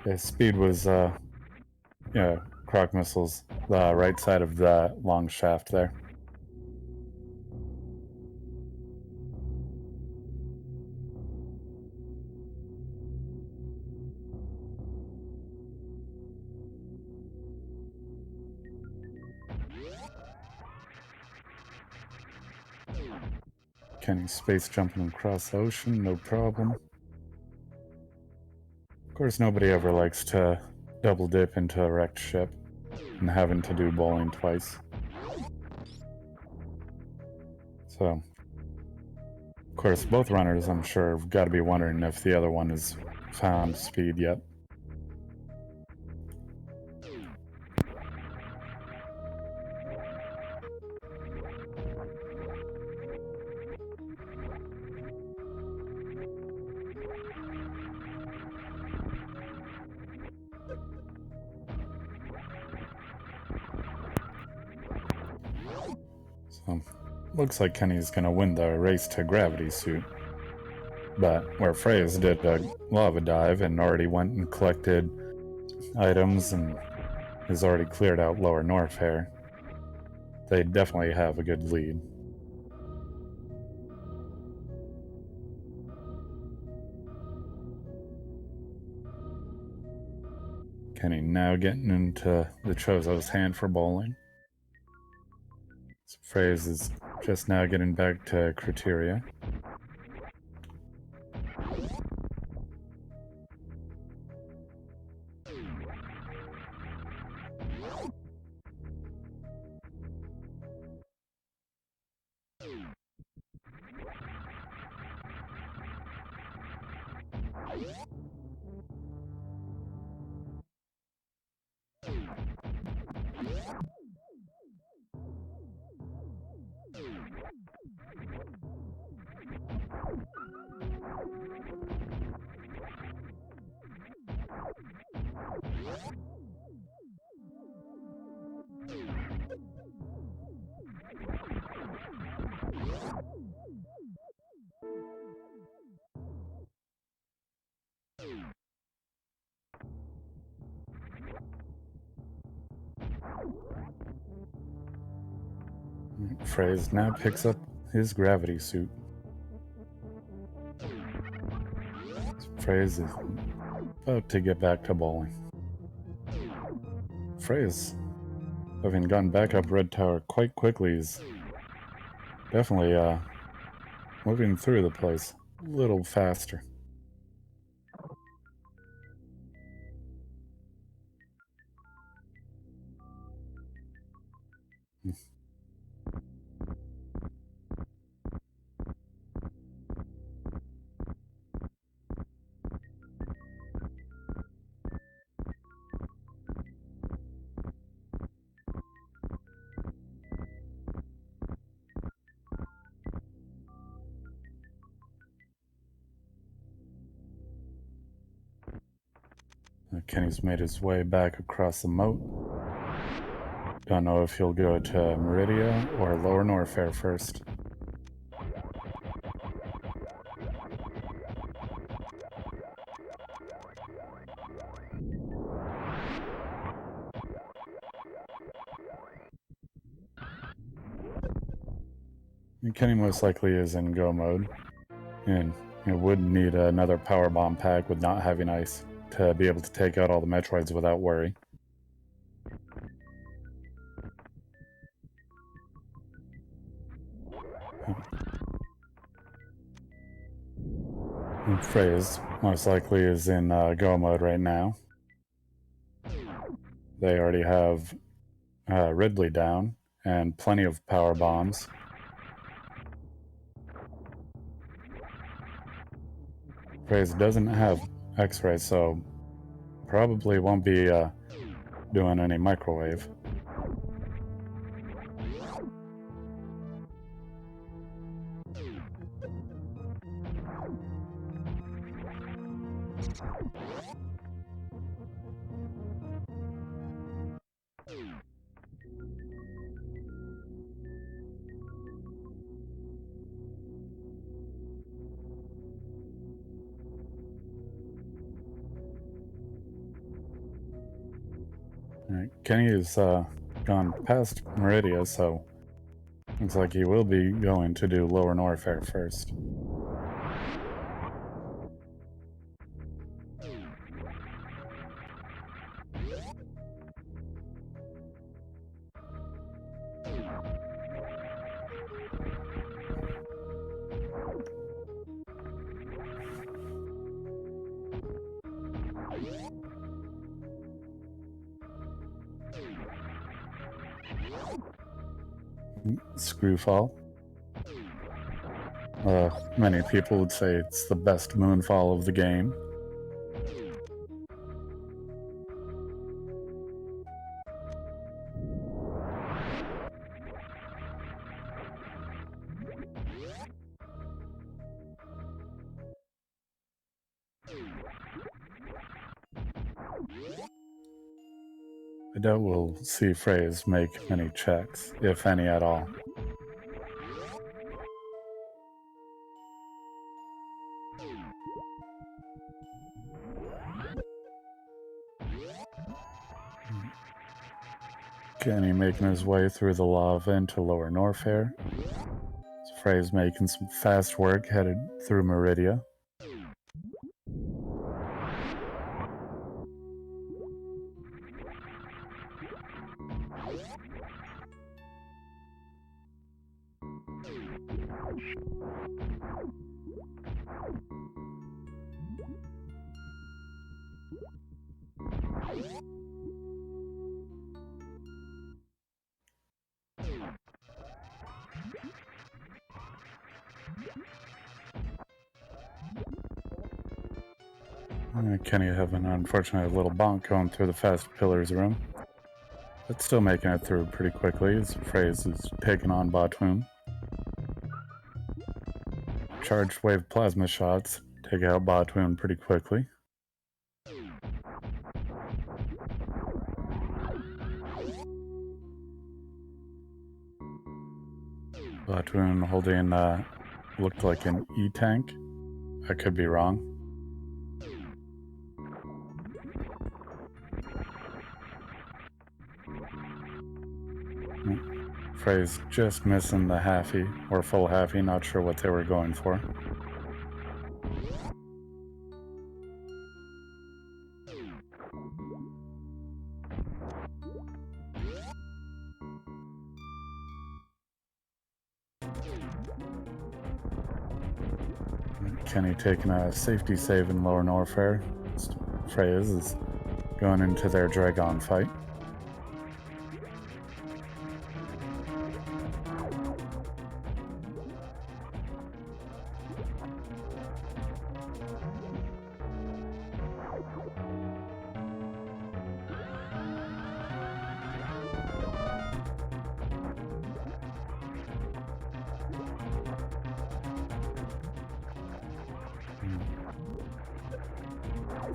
His speed was, yeah, croc missiles, the right side of the long shaft there. Kenny space jumping across the ocean, no problem. Of course, nobody ever likes to double dip into a wrecked ship and having to do bowling twice. So, of course, both runners, I'm sure, have got to be wondering if the other one has found speed yet. So, looks like Kenny's gonna win the race to gravity suit. But where Freys did a lava dive and already went and collected items and has already cleared out Lower Norfair, they definitely have a good lead. Kenny now getting into the Chozo's hand for bowling. So Freys is just now getting back to Criteria. Freys now picks up his gravity suit. Freys is about to get back to bowling. Freys, having gotten back up Red Tower quite quickly, is definitely moving through the place a little faster. Kenny's made his way back across the moat. Don't know if he'll go to Meridia or Lower Norfair first. And Kenny most likely is in go mode, and it would need another power bomb pack with not having ice to be able to take out all the Metroids without worry. And Freys most likely is in go mode right now. They already have Ridley down and plenty of power bombs. Freys doesn't have X-ray, so probably won't be doing any microwave. Right. Kenny has gone past Meridia, so looks like he will be going to do Lower Norfair first. Screwfall. Many people would say it's the best moonfall of the game. I doubt we'll see Freys make many checks, if any at all. Kenny making his way through the lava into Lower Norfair. Freys making some fast work headed through Meridia. Kenny having unfortunately a little bonk going through the fast pillars room, but still making it through pretty quickly as Freys is taking on Batoon. Charged wave plasma shots take out Batoon pretty quickly. Batoon holding looked like an E-tank. I could be wrong. Frey's just missing the halfie, or full halfie, not sure what they were going for. Kenny taking a safety save in Lower Norfair. Freyas is going into their Dragon fight.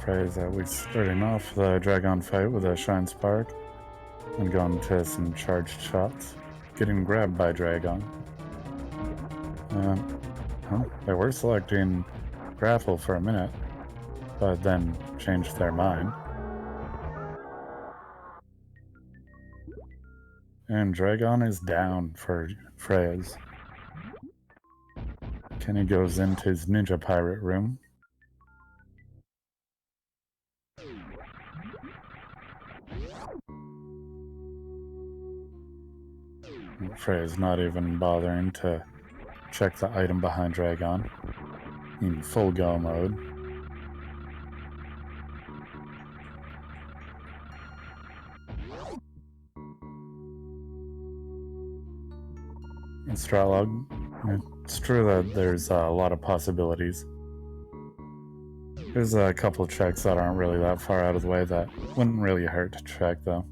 Frey's at least starting off the Dragon fight with a Shine Spark and going to some charged shots, getting grabbed by Dragon. They were selecting Grapple for a minute, but then changed their mind. And Dragon is down for Freyas. Kenny goes into his Ninja Pirate room. Frey's not even bothering to check the item behind Dragon in full go mode. In Stralog, it's true that there's a lot of possibilities. There's a couple checks that aren't really that far out of the way that wouldn't really hurt to check, though.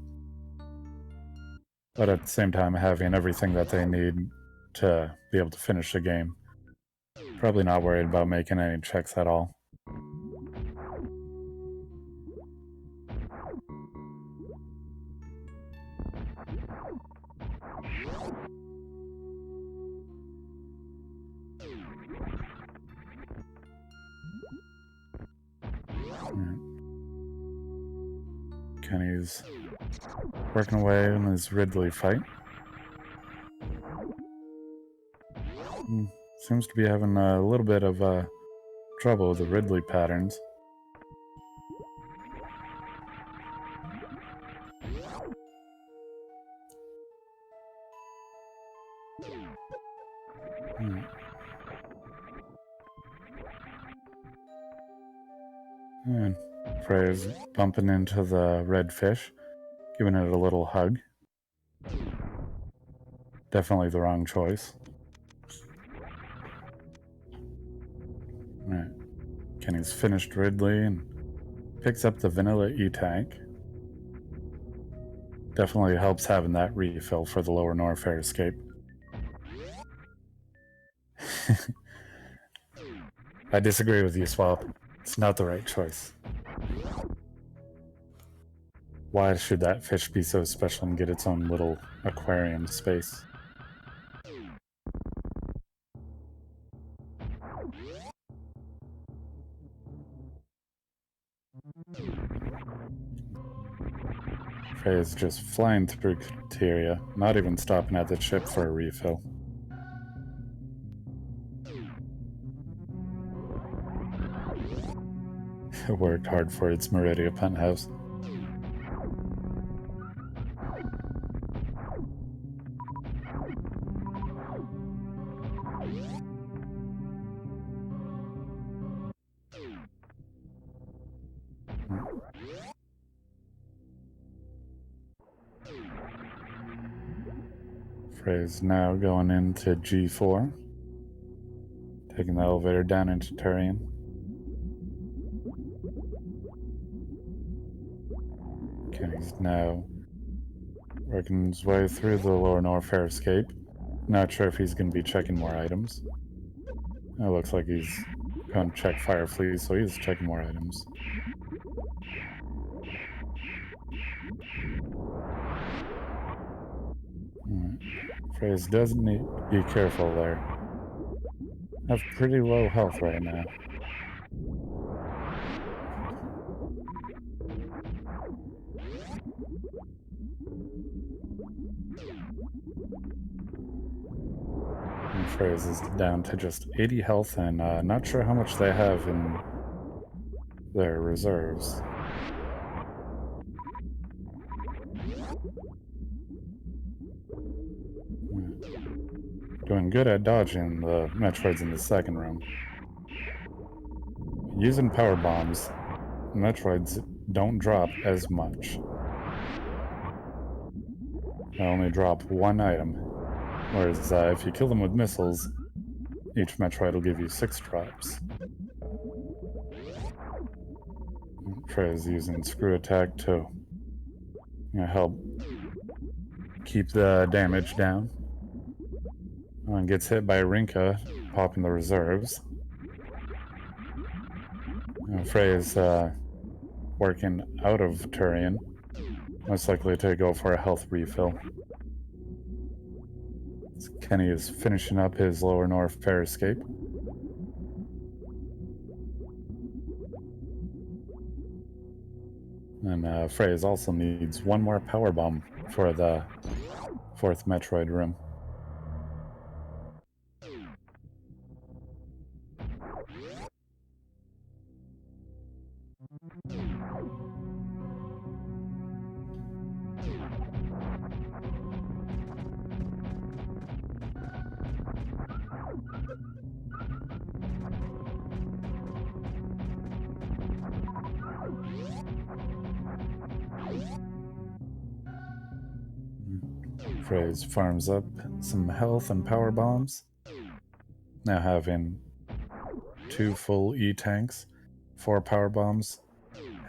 But at the same time, having everything that they need to be able to finish the game, probably not worried about making any checks at all. Kenny's working away in his Ridley fight. Seems to be having a little bit of trouble with the Ridley patterns. And Frey's bumping into the red fish, giving it a little hug. Definitely the wrong choice. Alright. Kenny's finished Ridley and picks up the vanilla E-Tank. Definitely helps having that refill for the Lower Norfair escape. I disagree with you, Swap. It's not the right choice. Why should that fish be so special and get its own little aquarium space? Frey is just flying through criteria, not even stopping at the ship for a refill. It worked hard for its Meridia penthouse. Frey's now going into G4, taking the elevator down into Turian. Kenny's now working his way through the Lower Norfair escape. Not sure if he's going to be checking more items. It looks like he's going to check Firefleet, so he's checking more items. Freys doesn't need to be careful there. Have pretty low health right now. Freyas is down to just 80 health, and not sure how much they have in their reserves. Doing good at dodging the Metroids in the second room. Using power bombs, Metroids don't drop as much. They only drop one item, whereas if you kill them with missiles, each Metroid will give you 6 drops. Frey's using Screw Attack to help keep the damage down. And gets hit by Rinka, popping the reserves. Frey is working out of Turian, most likely to go for a health refill. Kenny is finishing up his Lower North Fair Escape. And Frey also needs one more power bomb for the 4th Metroid room. Frey's farms up some health and power bombs. Now having 2 full E-tanks, 4 power bombs,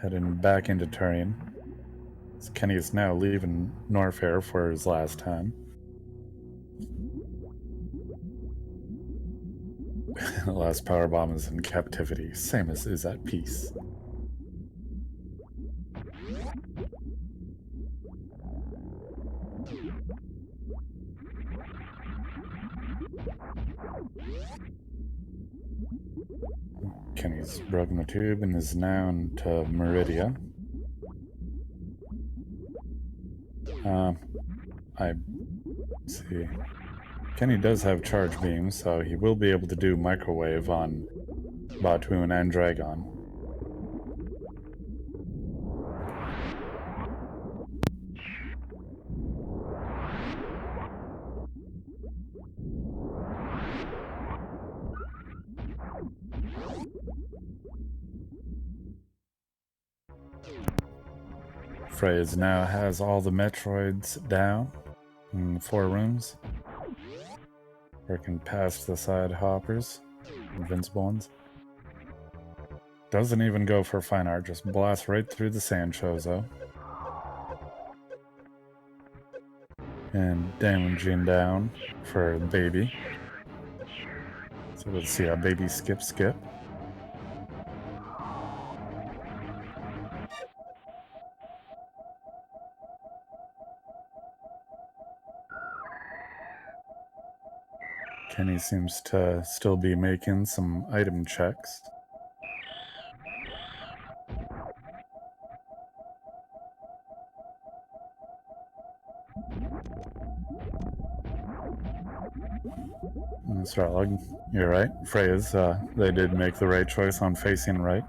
heading back into Turian. Kenny is now leaving Norfair for his last time. The last power bomb is in captivity, same as is at peace. Kenny's broken the tube and is now into Meridia. See. Kenny does have charge beams, so he will be able to do microwave on Batoon and Dragon. Freyas now has all the Metroids down in 4 rooms. Working past the side hoppers, invincible ones. Doesn't even go for fine art, just blasts right through the Sand Chozo. And damaging down for baby. So let's see a baby skip. Kenny seems to still be making some item checks. Starlog, you're right. Freyas, they did make the right choice on facing right.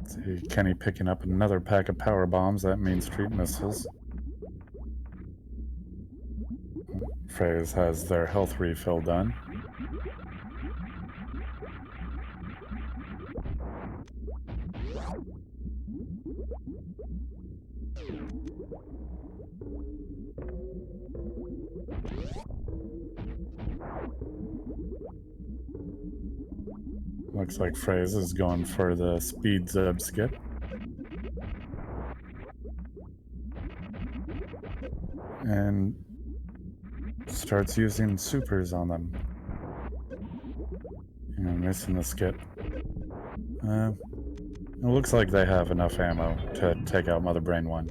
Let's see, Kenny picking up another pack of power bombs. That means street missiles. Freyas has their health refill done. Looks like Freyas is going for the speed zeb skip. And starts using supers on them. And missing the skip. It looks like they have enough ammo to take out Mother Brain 1.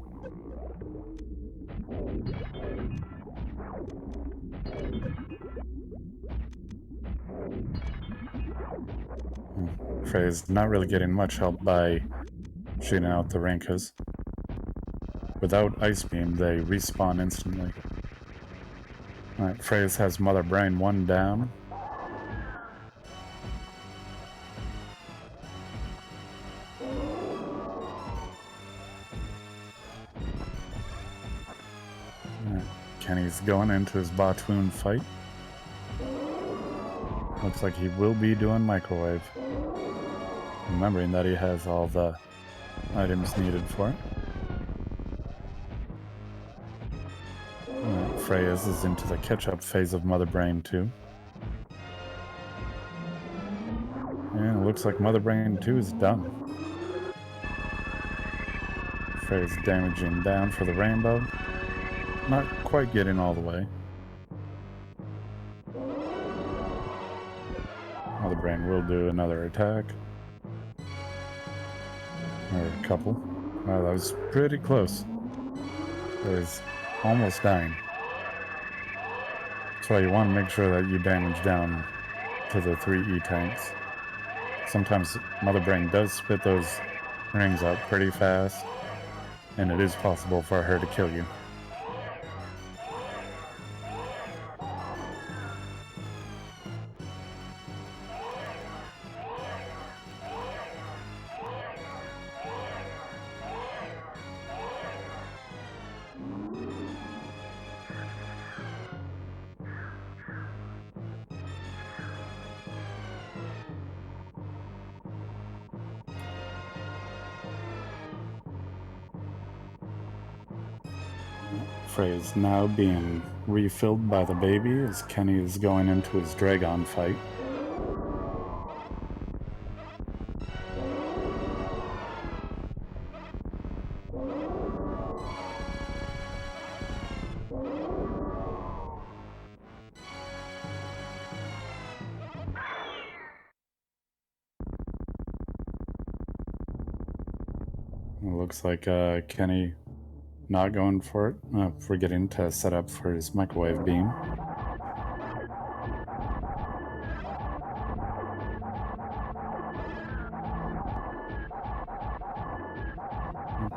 Frey's not really getting much help by shooting out the Rinkas. Without Ice Beam, they respawn instantly. Alright, Freyas has Mother Brain 1 down. Alright, Kenny's going into his Batoon fight. Looks like he will be doing microwave. Remembering that he has all the items needed for it. Freyas is into the catch-up phase of Mother Brain 2. And it looks like Mother Brain 2 is done. Freyas damaging down for the rainbow. Not quite getting all the way. Mother Brain will do another attack. Or a couple. Wow, that was pretty close. Freyas almost dying. That's why you want to make sure that you damage down to the 3 E-tanks. Sometimes Mother Brain does spit those rings out pretty fast, and it is possible for her to kill you. Frey is now being refilled by the baby as Kenny is going into his Dragon fight. It looks like Kenny not going for it, forgetting to set up for his microwave beam.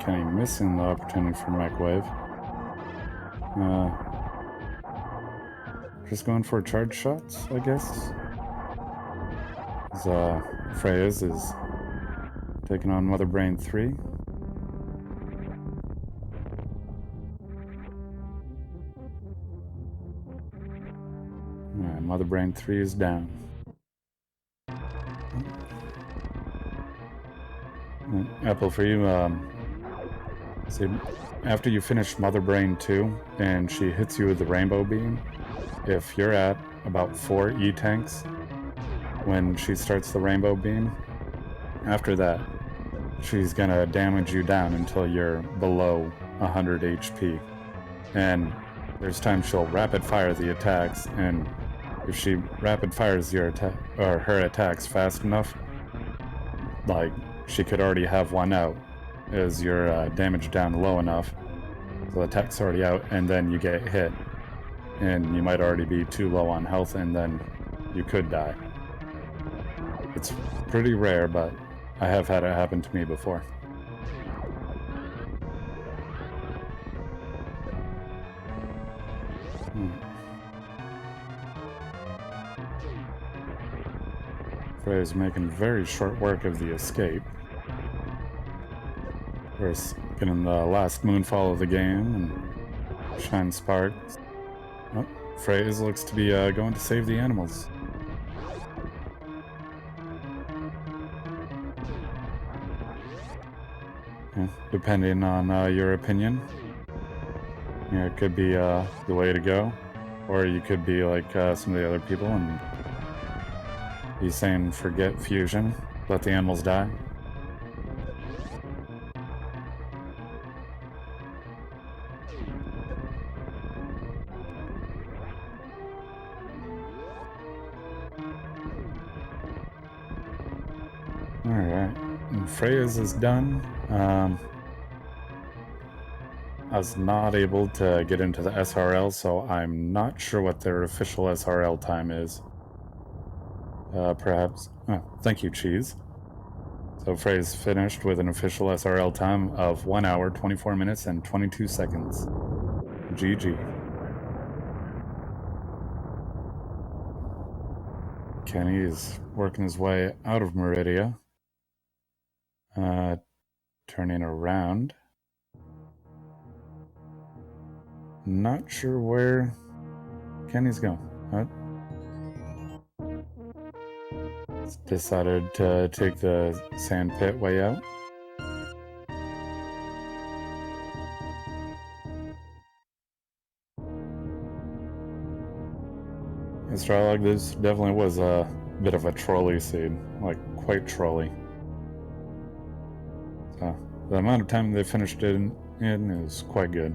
Kenny missing the opportunity for microwave. Just going for charge shots, I guess. As Freyas is taking on Mother Brain 3. Mother Brain 3 is down. Apple, for you, see, after you finish Mother Brain 2 and she hits you with the rainbow beam, if you're at about 4 E-tanks when she starts the rainbow beam, after that, she's gonna damage you down until you're below 100 HP. And there's times she'll rapid fire the attacks, and if she rapid fires your attack or her attacks fast enough, like she could already have one out as you're damaged down low enough, so the attack's already out, and then you get hit, and you might already be too low on health, and then you could die. It's pretty rare, but I have had it happen to me before. Frey is making very short work of the escape. Of course, getting the last moonfall of the game and shine sparks. Oh, Frey looks to be going to save the animals. Yeah, depending on your opinion. Yeah, it could be the way to go. Or you could be like some of the other people and be saying forget fusion, let the animals die. Alright, and Freyas is done. I was not able to get into the SRL, so I'm not sure what their official SRL time is. Perhaps... Oh, thank you, Cheese. So Frey's finished with an official SRL time of 1 hour, 24 minutes, and 22 seconds. GG. Kenny is working his way out of Meridia. Turning around. Not sure where Kenny's going. Decided to take the sand pit way out. Astrolog, this definitely was a bit of a trolley seed, like quite trolley. So the amount of time they finished it in is quite good.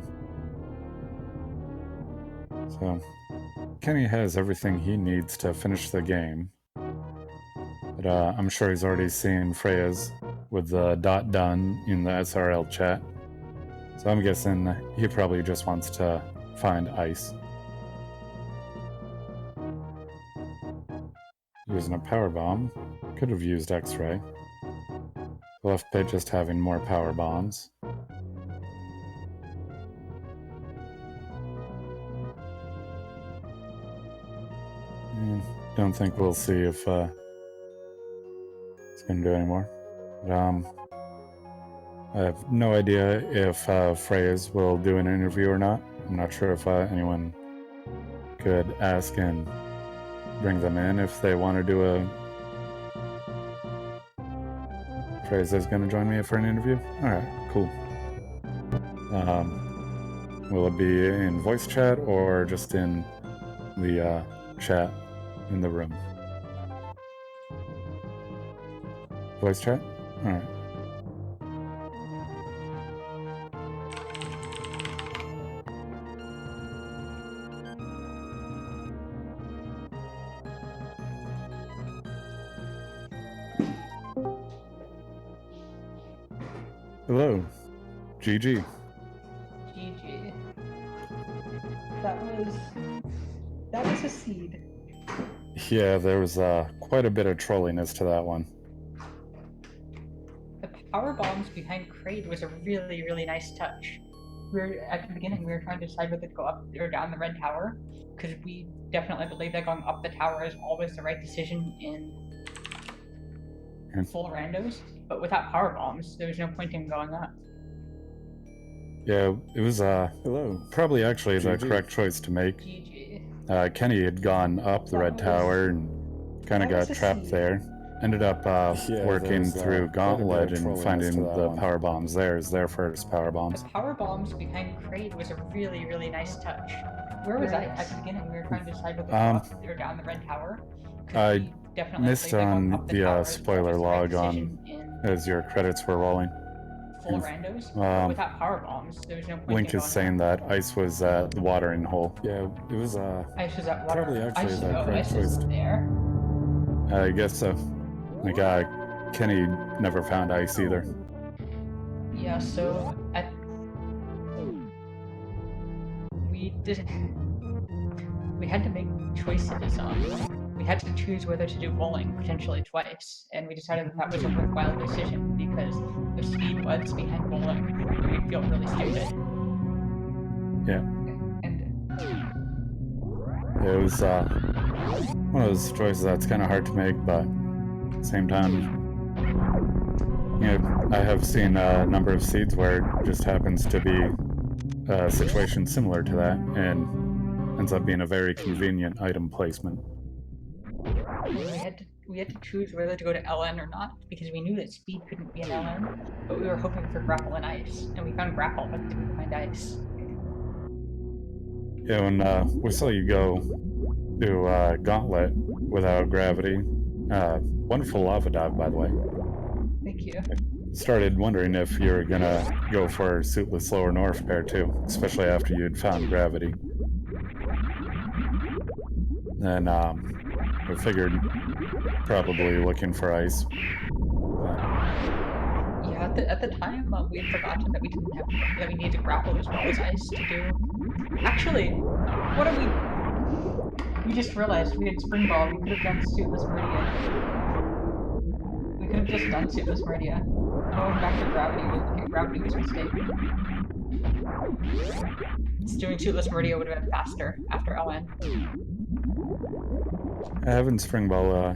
So Kenny has everything he needs to finish the game. But I'm sure he's already seen Freya's with the dot done in the SRL chat. So I'm guessing he probably just wants to find ice. Using a power bomb. Could have used X-ray. Left pit just having more power bombs. Don't think we'll see if it's going to do anymore. But, I have no idea if Freyas will do an interview or not. I'm not sure if anyone could ask and bring them in if they want to do a... Freyas is going to join me for an interview? Alright, cool. Will it be in voice chat or just in the chat in the room? Voice chat? Alright. Hello. GG. GG. That was a seed. Yeah, there was quite a bit of trolliness to that one. The power bombs behind Crate was a really, really nice touch. At the beginning, we were trying to decide whether to go up or down the red tower, because we definitely believe that going up the tower is always the right decision in full randos. But without power bombs, there was no point in going up. Yeah, it was probably actually the correct choice to make. GG. Kenny had gone up the red tower and kind of got trapped there. Ended up working through Gauntlet and finding the power bombs there as their first power bombs. The power bombs behind Crate was a really, really nice touch. Where was I at the beginning? We were trying to decide whether to go up or down the red tower. I missed on the spoiler log on as your credits were rolling. Full randos, but without power bombs, there was no point. Link is saying that ice was at the watering hole. Yeah, it was ice was at water. Probably actually the correct ice choice. is there. I guess so. Like Kenny never found ice either. Yeah, so we had to make choices on. We had to choose whether to do bowling potentially twice, and we decided that was a worthwhile decision because the speed was behind bowling. We'd feel really stupid. Yeah. And it was one of those choices that's kind of hard to make, but at the same time, you know, I have seen a number of seeds where it just happens to be a situation similar to that, and ends up being a very convenient item placement. We had to choose whether to go to LN or not, because we knew that speed couldn't be an LN, but we were hoping for grapple and ice, and we found grapple but didn't find ice. Yeah, when we saw you go to Gauntlet without gravity, wonderful lava dive, by the way. Thank you. I started wondering if you were gonna go for Suitless Lower North pair too, especially after you'd found gravity. Then I figured probably looking for ice. Yeah, at the time we had forgotten that we needed to grapple as well as ice to do. Actually, what have we just realized we had Spring Ball. We could have done Suitless Meridia. We could have just done Suitless Meridia. Going back to gravity was a mistake. Doing Suitless Meridia would have been faster after LN. Having spring ball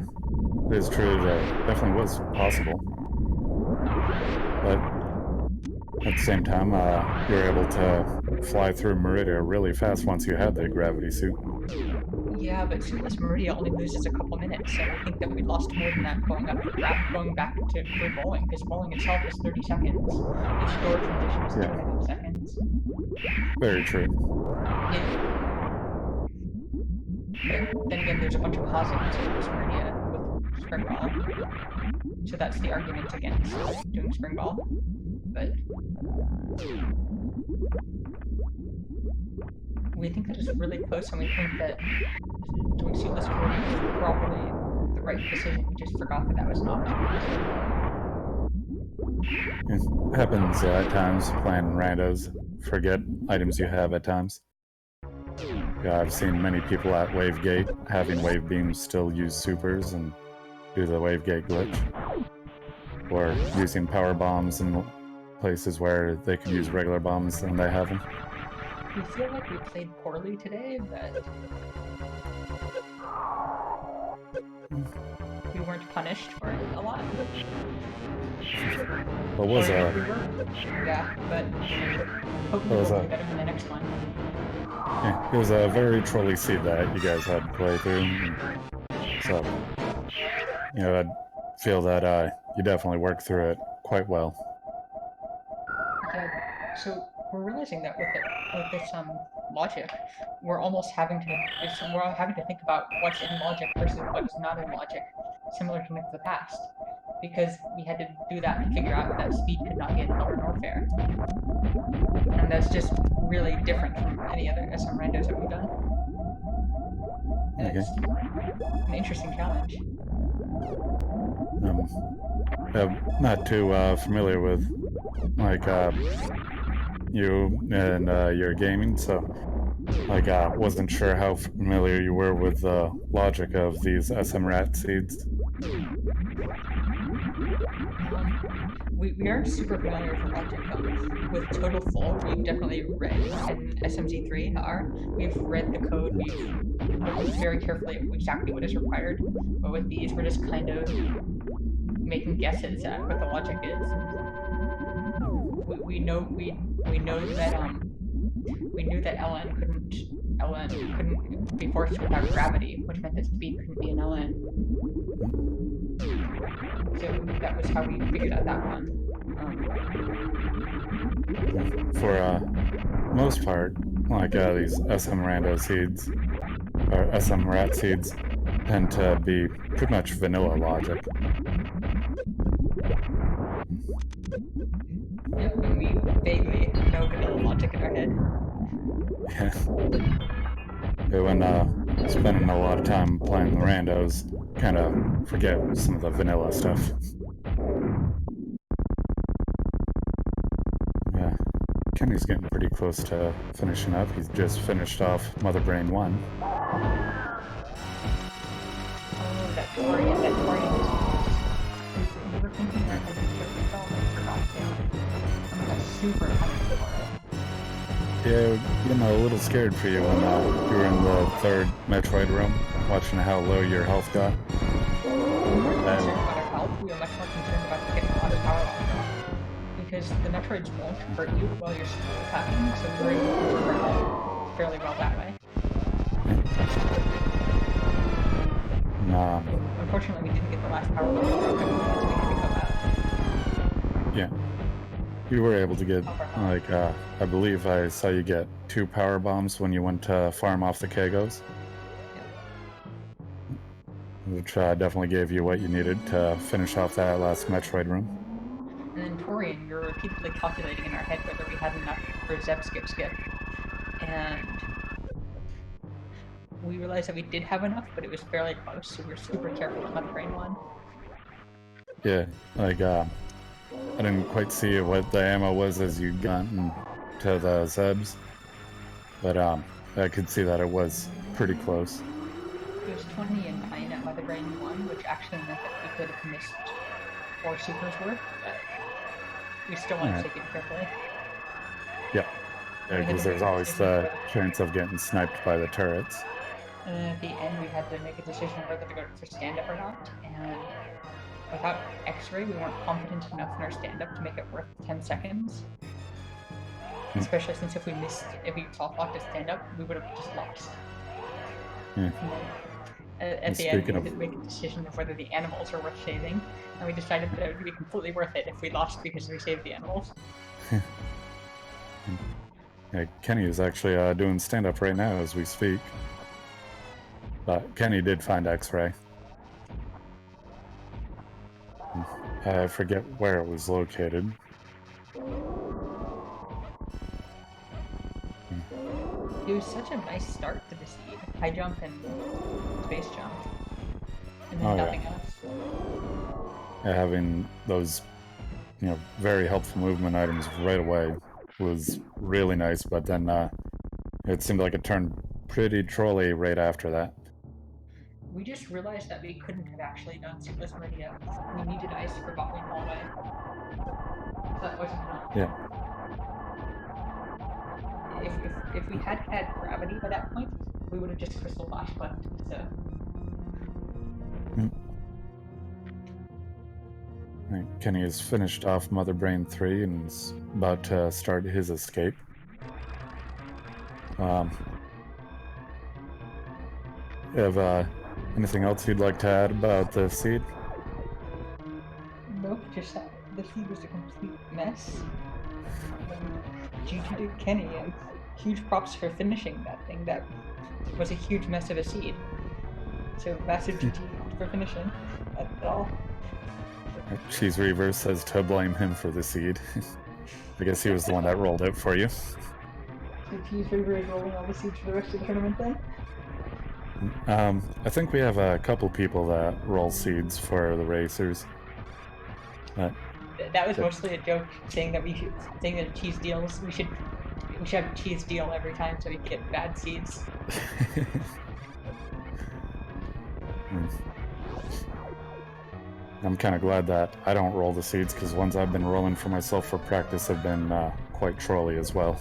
is true that definitely was possible, but at the same time, you were able to fly through Meridia really fast once you had the gravity suit. Yeah, but Suitless Meridia only loses a couple minutes, and I think that we lost more than that going back to for bowling, because bowling itself is 30 seconds. Each door transition is Yeah, 2.5 seconds. very true. But then again, there's a bunch of pauses in Suitless Meridia with spring ball, so that's the argument against doing spring ball. But we think that it's really close, and we think that doing Suitless Meridia was probably the right decision. We just forgot that that was an option. It happens at times playing randos, forget items you have at times. Yeah, I've seen many people at Wavegate having wave beams still use supers and do the Wavegate glitch, or using power bombs in places where they could use regular bombs and they have them. We feel like we played poorly today, but we weren't punished for it a lot. What was yeah, but hopefully we'll do better in the next one. Yeah, it was a very trolly seed that you guys had to play through, so you know, I feel that you definitely worked through it quite well. Yeah, so we're realizing that with this logic, we're almost having to think about what's in logic versus what's not in logic, similar to the past, because we had to do that to figure out that speed could not be in color nor fair, and that's just really different from any other SM randos that we've done. And it's an interesting challenge. I'm not too familiar with like you and your gaming, so like wasn't sure how familiar you were with the logic of these SMRAT seeds. We aren't super familiar with the logic with Total Full. We've definitely read, and SMZ3 we've read the code, we've looked very carefully at exactly what is required, but with these we're just kind of making guesses at what the logic is. We know that LN couldn't be forced without gravity, which meant that speed couldn't be an LN. So that was how we figured out that one. For most part, like these SM rando seeds or SM rat seeds tend to be pretty much vanilla logic. Yeah, and we vaguely know vanilla logic in our head. Yeah. When spending a lot of time playing the randos, kind of forget some of the vanilla stuff. Yeah, Kenny's getting pretty close to finishing up. He's just finished off Mother Brain 1. Oh, that Torian is we were thinking that we forgot to. I'm super punished for it. Yeah, getting a little scared for you when you were in the third Metroid room, watching how low your health got. We weren't concerned about our health, we were much more concerned about getting a lot of power off. Because the Metroids won't hurt you while you're attacking, so we were able to control our health fairly well that way. Unfortunately, we didn't get the last power bomb, so we had to come back. Yeah. You were able to get, like, I believe I saw you get 2 power bombs when you went to farm off the Kagos. Yeah. Which definitely gave you what you needed to finish off that last Metroid room. And then Torian, we were repeatedly calculating in our head whether we had enough for Zeb Skip. And we realized that we did have enough, but it was fairly close, so we were super careful on Mother Brain 1. Yeah, like, I didn't quite see what the ammo was as you got into the Zebs, but I could see that it was pretty close. It was 20 and 9 at Mother Brain 1, which actually meant that we could have missed 4 supers worth, but we still want to take it carefully. Yeah, because there's always the chance of getting sniped by the turrets. And then at the end, we had to make a decision on whether to go for stand-up or not. And without X-ray, we weren't confident enough in our stand-up to make it worth 10 seconds. Especially since if we soft locked a stand-up, we would have just lost. Yeah. At the end, we had to make a decision of whether the animals are worth saving, and we decided that it would be completely worth it if we lost because we saved the animals. Yeah, Kenny is actually doing stand-up right now as we speak. But Kenny did find X-ray. I forget where it was located. It was such a nice start to the seed. High jump and space jump. And then nothing else. Yeah, having those, very helpful movement items right away was really nice, but then it seemed like it turned pretty trolly right after that. We just realized that we couldn't have actually done Suitless Meridia. We needed ice for Bubbling Hallway. That wasn't enough. Yeah. If we had gravity by that point, we would have just crystal flash buttoned, so. Right. Kenny has finished off Mother Brain 3 and is about to start his escape. Have anything else you'd like to add about the seed? Nope, just that the seed was a complete mess. GG to Kenny, and huge props for finishing that thing. That was a huge mess of a seed. So massive GG for finishing that all. Cheese Reaver says to blame him for the seed. I guess he was the one that rolled it for you. So Cheese Reaver is rolling all the seeds for the rest of the tournament then? I think we have a couple people that roll seeds for the racers. That was mostly a joke, saying that cheese deals. We should have a cheese deal every time so we get bad seeds. I'm kind of glad that I don't roll the seeds, because ones I've been rolling for myself for practice have been quite trolly as well.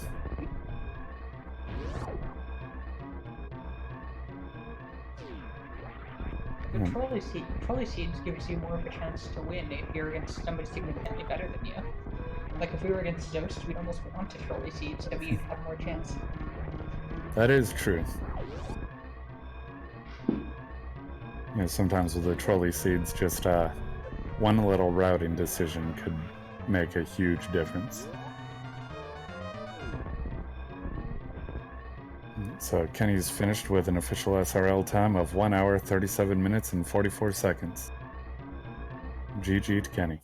Trolley seeds gives you more of a chance to win if you're against somebody significantly better than you. Like if we were against Zoast, we'd almost want to trolley seeds so we'd have more chance. That is true. Sometimes with the trolley seeds, just one little routing decision could make a huge difference. So Kenny's finished with an official SRL time of 1 hour, 37 minutes, and 44 seconds. GG to Kenny.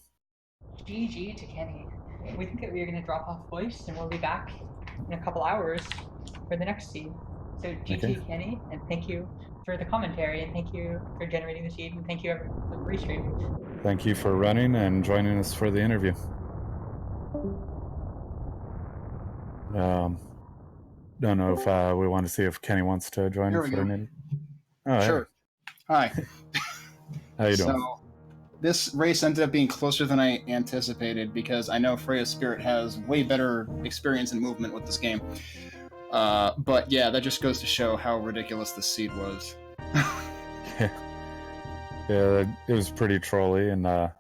GG to Kenny. We think that we're going to drop off voice, and we'll be back in a couple hours for the next seed. So GG Kenny, and thank you for the commentary, and thank you for generating the seed, and thank you for the restream. Thank you for running and joining us for the interview. Don't know if we want to see if Kenny wants to join for an interview. Oh, sure. Hey. Hi. How you doing? So, this race ended up being closer than I anticipated because I know FreyasSpirit has way better experience in movement with this game. But yeah, that just goes to show how ridiculous this seed was. Yeah, it was pretty trolly, and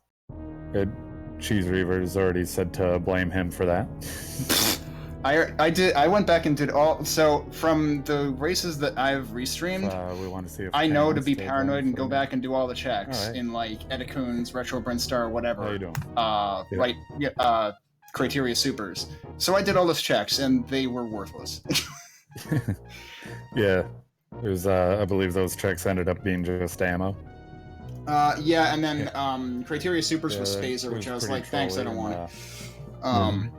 Cheese Reaver's already said to blame him for that. I went back and did all. So from the races that I've restreamed, we want to see if I know to be paranoid and go back and do all the checks right. in like Edicoon's, Retro Brinstar, whatever. How you doing? Right. Yeah. Criteria Supers. So I did all those checks and they were worthless. Yeah, it was. I believe those checks ended up being just ammo. Yeah, and then Criteria Supers was Phaser, which I was like, thanks, I don't want it.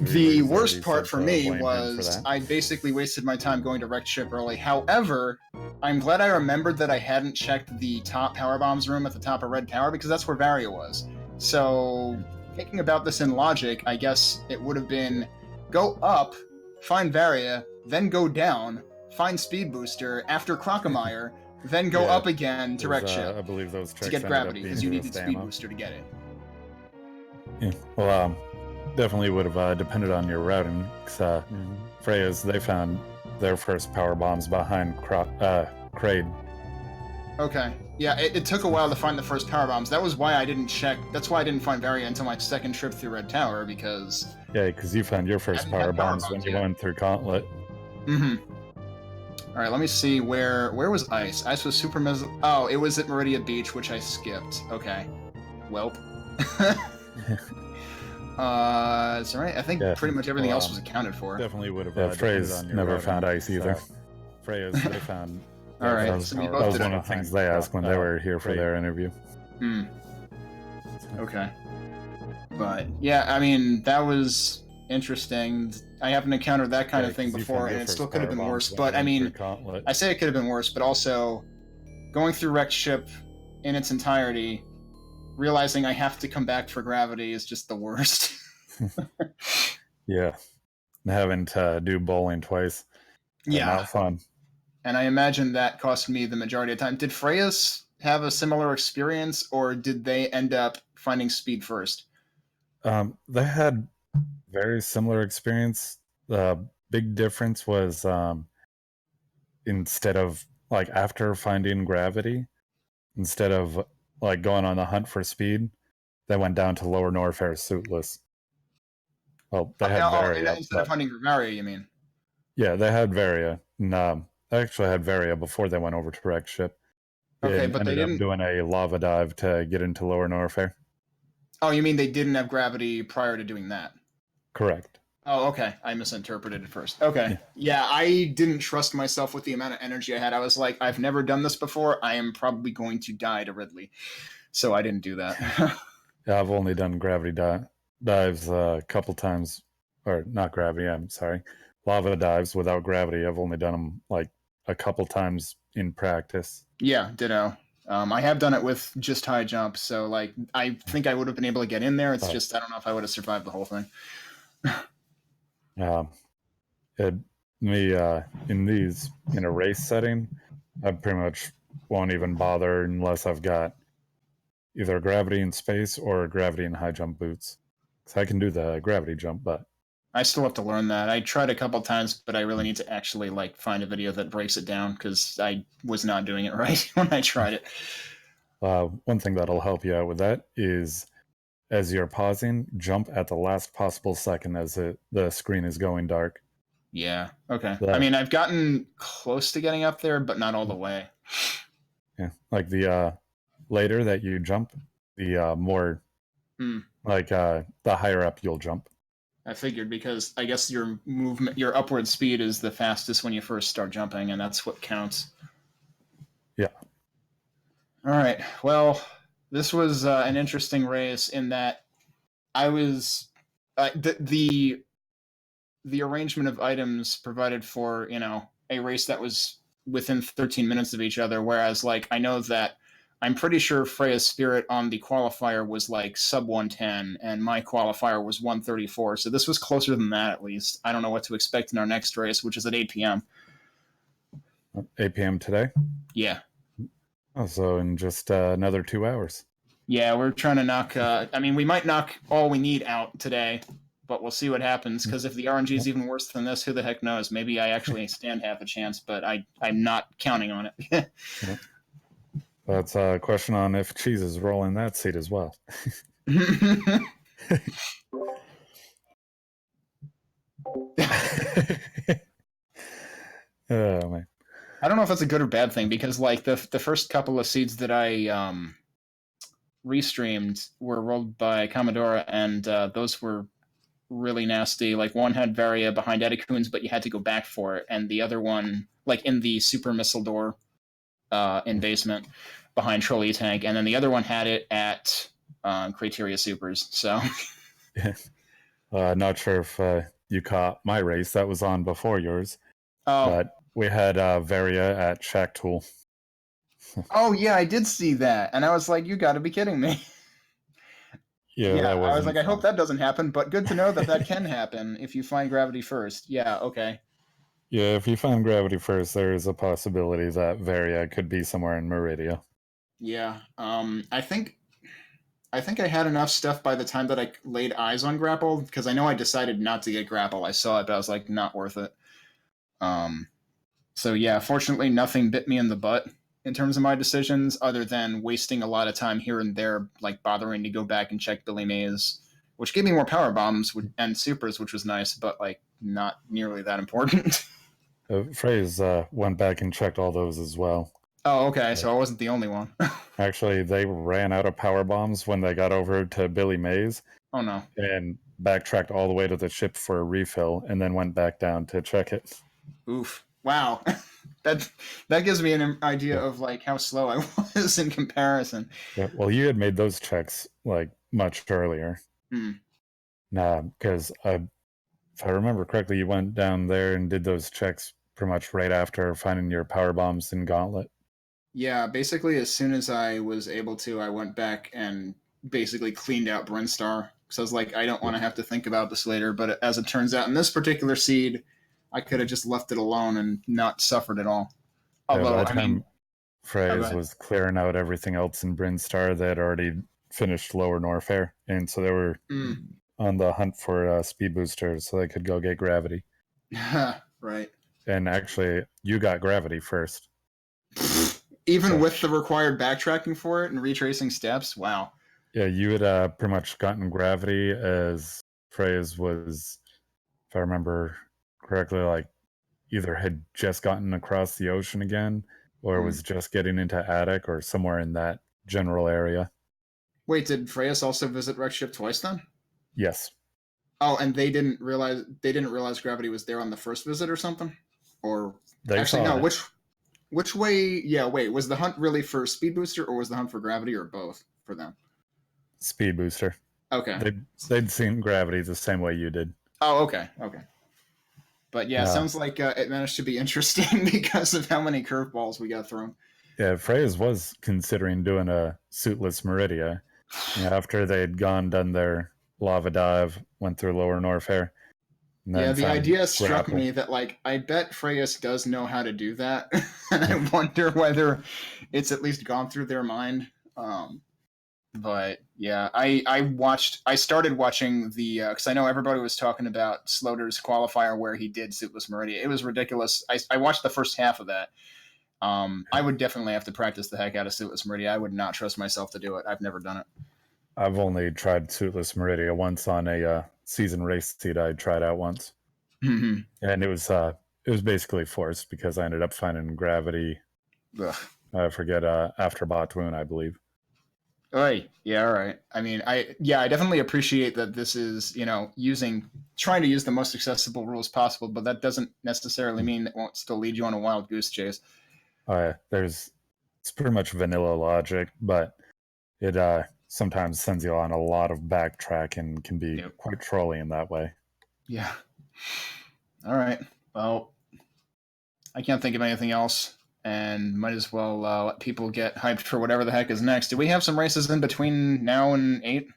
The worst part for me was I basically wasted my time going to Wrecked Ship early. However, I'm glad I remembered that I hadn't checked the top power bombs room at the top of Red Tower, because that's where Varia was. So, thinking about this in logic, I guess it would have been go up, find Varia, then go down, find Speed Booster, after Crocomire, then go up again to Wrecked Ship. I believe those checks to get Gravity, because you needed Speed Booster to get it. Yeah, well, definitely would have depended on your routing, because Freya's, they found their first power bombs behind Kraid. Okay. Yeah, it took a while to find the first power bombs. That was why I didn't check. That's why I didn't find Varia until my second trip through Red Tower, because... Yeah, because you found your first power bombs when you went through Gauntlet. Mm-hmm. Alright, let me see where was Ice? Ice was super Oh, it was at Meridia Beach, which I skipped. Okay. Welp. It's alright. I think pretty much everything else was accounted for. Definitely would have. Freya's never found Ice either. Freya's would have found. Alright, that was one of the things they asked when they were here for their interview. Hmm. Okay. But yeah, I mean, that was interesting. I haven't encountered that kind of thing before, and it still could have been worse. But I mean, I say it could have been worse, but also going through Wrecked Ship in its entirety, realizing I have to come back for gravity is just the worst. Yeah. Having to do bowling twice. Yeah. Not fun. And I imagine that cost me the majority of time. Did Freyas have a similar experience, or did they end up finding speed first? They had very similar experience. The big difference was instead of like after finding gravity, instead of like going on the hunt for speed, they went down to Lower Norfair suitless. Well, they had Varia. Instead of hunting Varia, you mean? Yeah, they had Varia. And, they actually had Varia before they went over to Wrecked Ship. Okay, but they didn't... up doing a lava dive to get into Lower Norfair. Oh, you mean they didn't have gravity prior to doing that? Correct. Oh, okay. I misinterpreted it first. Okay. Yeah, I didn't trust myself with the amount of energy I had. I was like, I've never done this before. I am probably going to die to Ridley. So I didn't do that. Yeah, I've only done gravity dives a couple times. Or not gravity, I'm sorry. Lava dives without gravity. I've only done them like a couple times in practice. Yeah, ditto. I have done it with just high jump, so like I think I would have been able to get in there. It's just I don't know if I would have survived the whole thing. In a race setting, I pretty much won't even bother unless I've got either gravity in space or gravity in high jump boots. So I can do the gravity jump, but I still have to learn that. I tried a couple times, but I really need to actually like find a video that breaks it down because I was not doing it right when I tried it. One thing that'll help you out with that is as you're pausing, jump at the last possible second as the screen is going dark. Yeah, okay. I mean, I've gotten close to getting up there, but not all the way. Yeah, like the later that you jump, the more like the higher up you'll jump. I figured because I guess your upward speed is the fastest when you first start jumping, and that's what counts. Yeah. All right. Well, this was an interesting race in that I was the arrangement of items provided for, a race that was within 13 minutes of each other, whereas like I know that I'm pretty sure FreyasSpirit on the qualifier was like sub 110 and my qualifier was 134, so this was closer than that at least. I don't know what to expect in our next race, which is at 8 p.m. 8 p.m. today? Yeah. Oh, so in just another 2 hours. Yeah, we're trying to knock we might knock all we need out today, but we'll see what happens, because if the RNG is even worse than this, who the heck knows? Maybe I actually stand half a chance, but I'm not counting on it. That's a question on if Cheese is rolling that seat as well. Oh, man. I don't know if that's a good or bad thing, because like the first couple of seeds that I restreamed were rolled by Commodore, and those were really nasty. Like one had Varia behind Eddie-Coons, but you had to go back for it, and the other one like in the super missile door in basement behind Trolley Tank, and then the other one had it at Criteria Supers. So not sure if you caught my race that was on before yours. Oh. But we had Varia at Shack Tool. Oh yeah, I did see that, and I was like, "You got to be kidding me!" Yeah, I was like, "I hope that doesn't happen," but good to know that can happen if you find gravity first. Yeah, okay. Yeah, if you find gravity first, there is a possibility that Varia could be somewhere in Meridia. Yeah, I think I had enough stuff by the time that I laid eyes on Grapple, because I know I decided not to get Grapple. I saw it, but I was like, not worth it. So yeah, fortunately, nothing bit me in the butt in terms of my decisions, other than wasting a lot of time here and there, like bothering to go back and check Billy Mays, which gave me more power bombs and supers, which was nice, but like not nearly that important. Freya's went back and checked all those as well. Oh, okay, so I wasn't the only one. Actually, they ran out of power bombs when they got over to Billy Mays. Oh no. And backtracked all the way to the ship for a refill, and then went back down to check it. Oof. Wow. that gives me an idea of like how slow I was in comparison. Yeah, well, you had made those checks like much earlier. Nah, because if I remember correctly, you went down there and did those checks pretty much right after finding your power bombs in Gauntlet. Yeah, basically as soon as I was able to, I went back and basically cleaned out Brinstar. So I was like, I don't want to have to think about this later. But as it turns out, in this particular seed, I could have just left it alone and not suffered at all. Although, by the time Freyas was clearing out everything else in Brinstar, they had already finished Lower Norfair, and so they were on the hunt for speed boosters so they could go get gravity. Right. And actually, you got gravity first. Even with the required backtracking for it and retracing steps? Wow. Yeah, you had pretty much gotten gravity as Freyas was, if I remember correctly, like either had just gotten across the ocean again or was just getting into Attic or somewhere in that general area. Wait, did Freyas also visit Rex Ship twice then? Yes. Oh, and they didn't realize gravity was there on the first visit or something? Or they actually no, which way? Yeah, wait. Was the hunt really for speed booster, or was the hunt for gravity, or both for them? Speed booster. Okay. They'd seen gravity the same way you did. Oh, okay. But yeah, sounds like it managed to be interesting because of how many curveballs we got thrown. Yeah, Freyas was considering doing a suitless Meridia after they'd done their lava dive, went through Lower Norfair. Yeah, the idea struck me that, like, I bet Freyas does know how to do that, and I wonder whether it's at least gone through their mind. But yeah, I started watching the, because I know everybody was talking about Sloter's qualifier where he did Suitless Meridia. It was ridiculous. I watched the first half of that. I would definitely have to practice the heck out of Suitless Meridia. I would not trust myself to do it. I've never done it. I've only tried Suitless Meridia once on a season race seat I tried out once. And it was basically forced because I ended up finding gravity. Ugh. I forget after Batwoon, I believe. Oh, yeah, all right. I mean, I definitely appreciate that this is, trying to use the most accessible rules possible, but that doesn't necessarily mean it won't still lead you on a wild goose chase. It's pretty much vanilla logic, but it sometimes sends you on a lot of backtrack and can be quite trolly in that way. Yeah. All right. Well, I can't think of anything else, and might as well let people get hyped for whatever the heck is next. Do we have some races in between now and 8?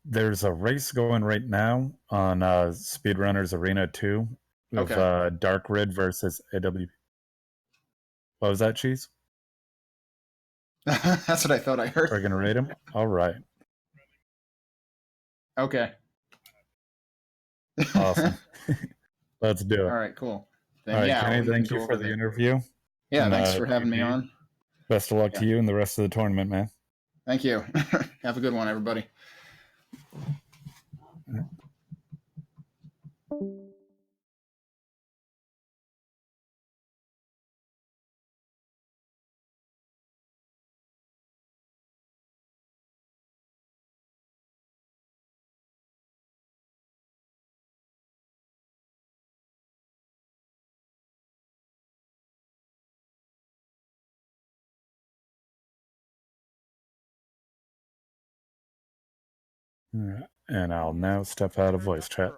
There's a race going right now on Speedrunners Arena 2 with Dark Rid versus AW. What was that, Cheese? That's what I thought I heard. We're going to rate him? All right. Okay. Awesome. Let's do it. All right, cool. Then, all right, Kenny, thank you for the interview. Yeah, thanks for having me on. Best of luck to you and the rest of the tournament, man. Thank you. Have a good one, everybody. And I'll now step out of voice chat.